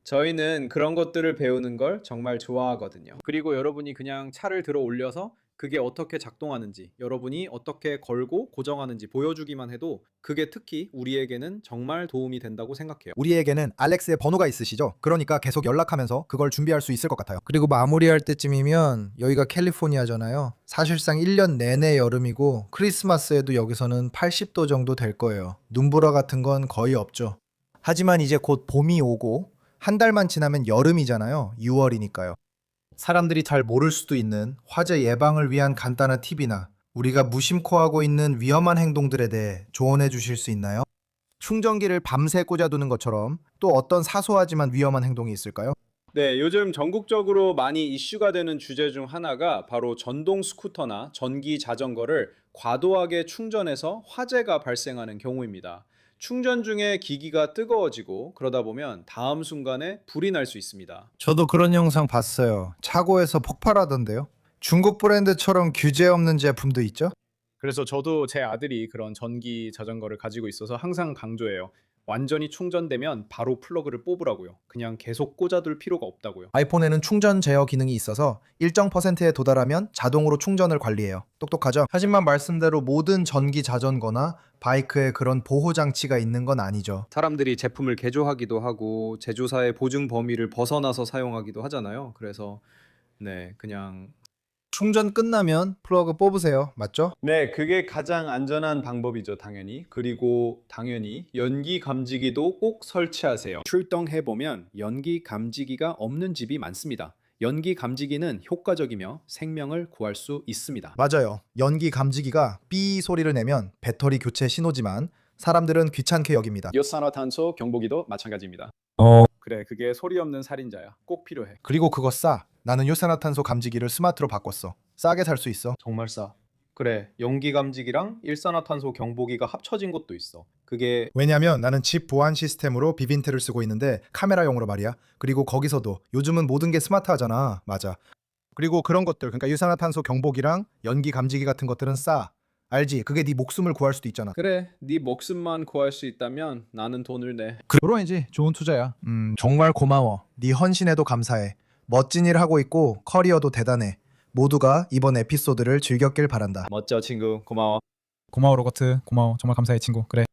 저희는 그런 것들을 배우는 걸 정말 좋아하거든요. 그리고 여러분이 그냥 차를 들어 올려서 그게 어떻게 작동하는지, 여러분이 어떻게 걸고 고정하는지 보여주기만 해도 그게 특히 우리에게는 정말 도움이 된다고 생각해요. 우리에게는 알렉스의 번호가 있으시죠? 그러니까 계속 연락하면서 그걸 준비할 수 있을 것 같아요. 그리고 마무리할 때쯤이면 여기가 캘리포니아잖아요. 사실상 1년 내내 여름이고 크리스마스에도 여기서는 80도 정도 될 거예요. 눈보라 같은 건 거의 없죠. 하지만 이제 곧 봄이 오고 한 달만 지나면 여름이잖아요. 6월이니까요. 사람들이 잘 모를 수도 있는 화재 예방을 위한 간단한 팁이나 우리가 무심코 하고 있는 위험한 행동들에 대해 조언해 주실 수 있나요? 충전기를 밤새 꽂아두는 것처럼 또 어떤 사소하지만 위험한 행동이 있을까요? 네, 요즘 전국적으로 많이 이슈가 되는 주제 중 하나가 바로 전동 스쿠터나 전기 자전거를 과도하게 충전해서 화재가 발생하는 경우입니다. 충전 중에 기기가 뜨거워지고 그러다 보면 다음 순간에 불이 날 수 있습니다. 저도 그런 영상 봤어요. 차고에서 폭발하던데요. 중국 브랜드처럼 규제 없는 제품도 있죠? 그래서 저도 제 아들이 그런 전기 자전거를 가지고 있어서 항상 강조해요. 완전히 충전되면 바로 플러그를 뽑으라고요. 그냥 계속 꽂아둘 필요가 없다고요. 아이폰에는 충전 제어 기능이 있어서 일정 %에 도달하면 자동으로 충전을 관리해요. 똑똑하죠? 하지만 말씀대로 모든 전기 자전거나 바이크에 그런 보호 장치가 있는 건 아니죠. 사람들이 제품을 개조하기도 하고 제조사의 보증 범위를 벗어나서 사용하기도 하잖아요. 그래서 네, 그냥 충전 끝나면 플러그 뽑으세요. 맞죠? 네, 그게 가장 안전한 방법이죠, 당연히. 그리고 당연히 연기 감지기도 꼭 설치하세요. 출동해 보면 연기 감지기가 없는 집이 많습니다. 연기 감지기는 효과적이며 생명을 구할 수 있습니다. 맞아요. 연기 감지기가 삐 소리를 내면 배터리 교체 신호지만 사람들은 귀찮게 여깁니다. 이산화탄소 경보기도 마찬가지입니다. 그래, 그게 소리 없는 살인자야. 꼭 필요해. 그리고 그거 싸. 나는 일산화탄소 감지기를 스마트로 바꿨어. 싸게 살 수 있어. 정말 싸. 그래, 연기 감지기랑 일산화탄소 경보기가 합쳐진 것도 있어. 그게 왜냐면 나는 집 보안 시스템으로 비빈트를 쓰고 있는데 카메라용으로 말이야. 그리고 거기서도 요즘은 모든 게 스마트하잖아. 맞아. 그리고 그런 것들, 그러니까 일산화탄소 경보기랑 연기 감지기 같은 것들은 싸. 알지? 그게 네 목숨을 구할 수도 있잖아. 그래, 네 목숨만 구할 수 있다면 나는 돈을 내. 그러이지 좋은 투자야. 정말 고마워. 네 헌신에도 감사해. 멋진 일 하고 있고 커리어도 대단해. 모두가 이번 에피소드를 즐겼길 바란다. 멋져 친구, 고마워. 고마워 로버트. 고마워. 정말 감사해 친구. 그래.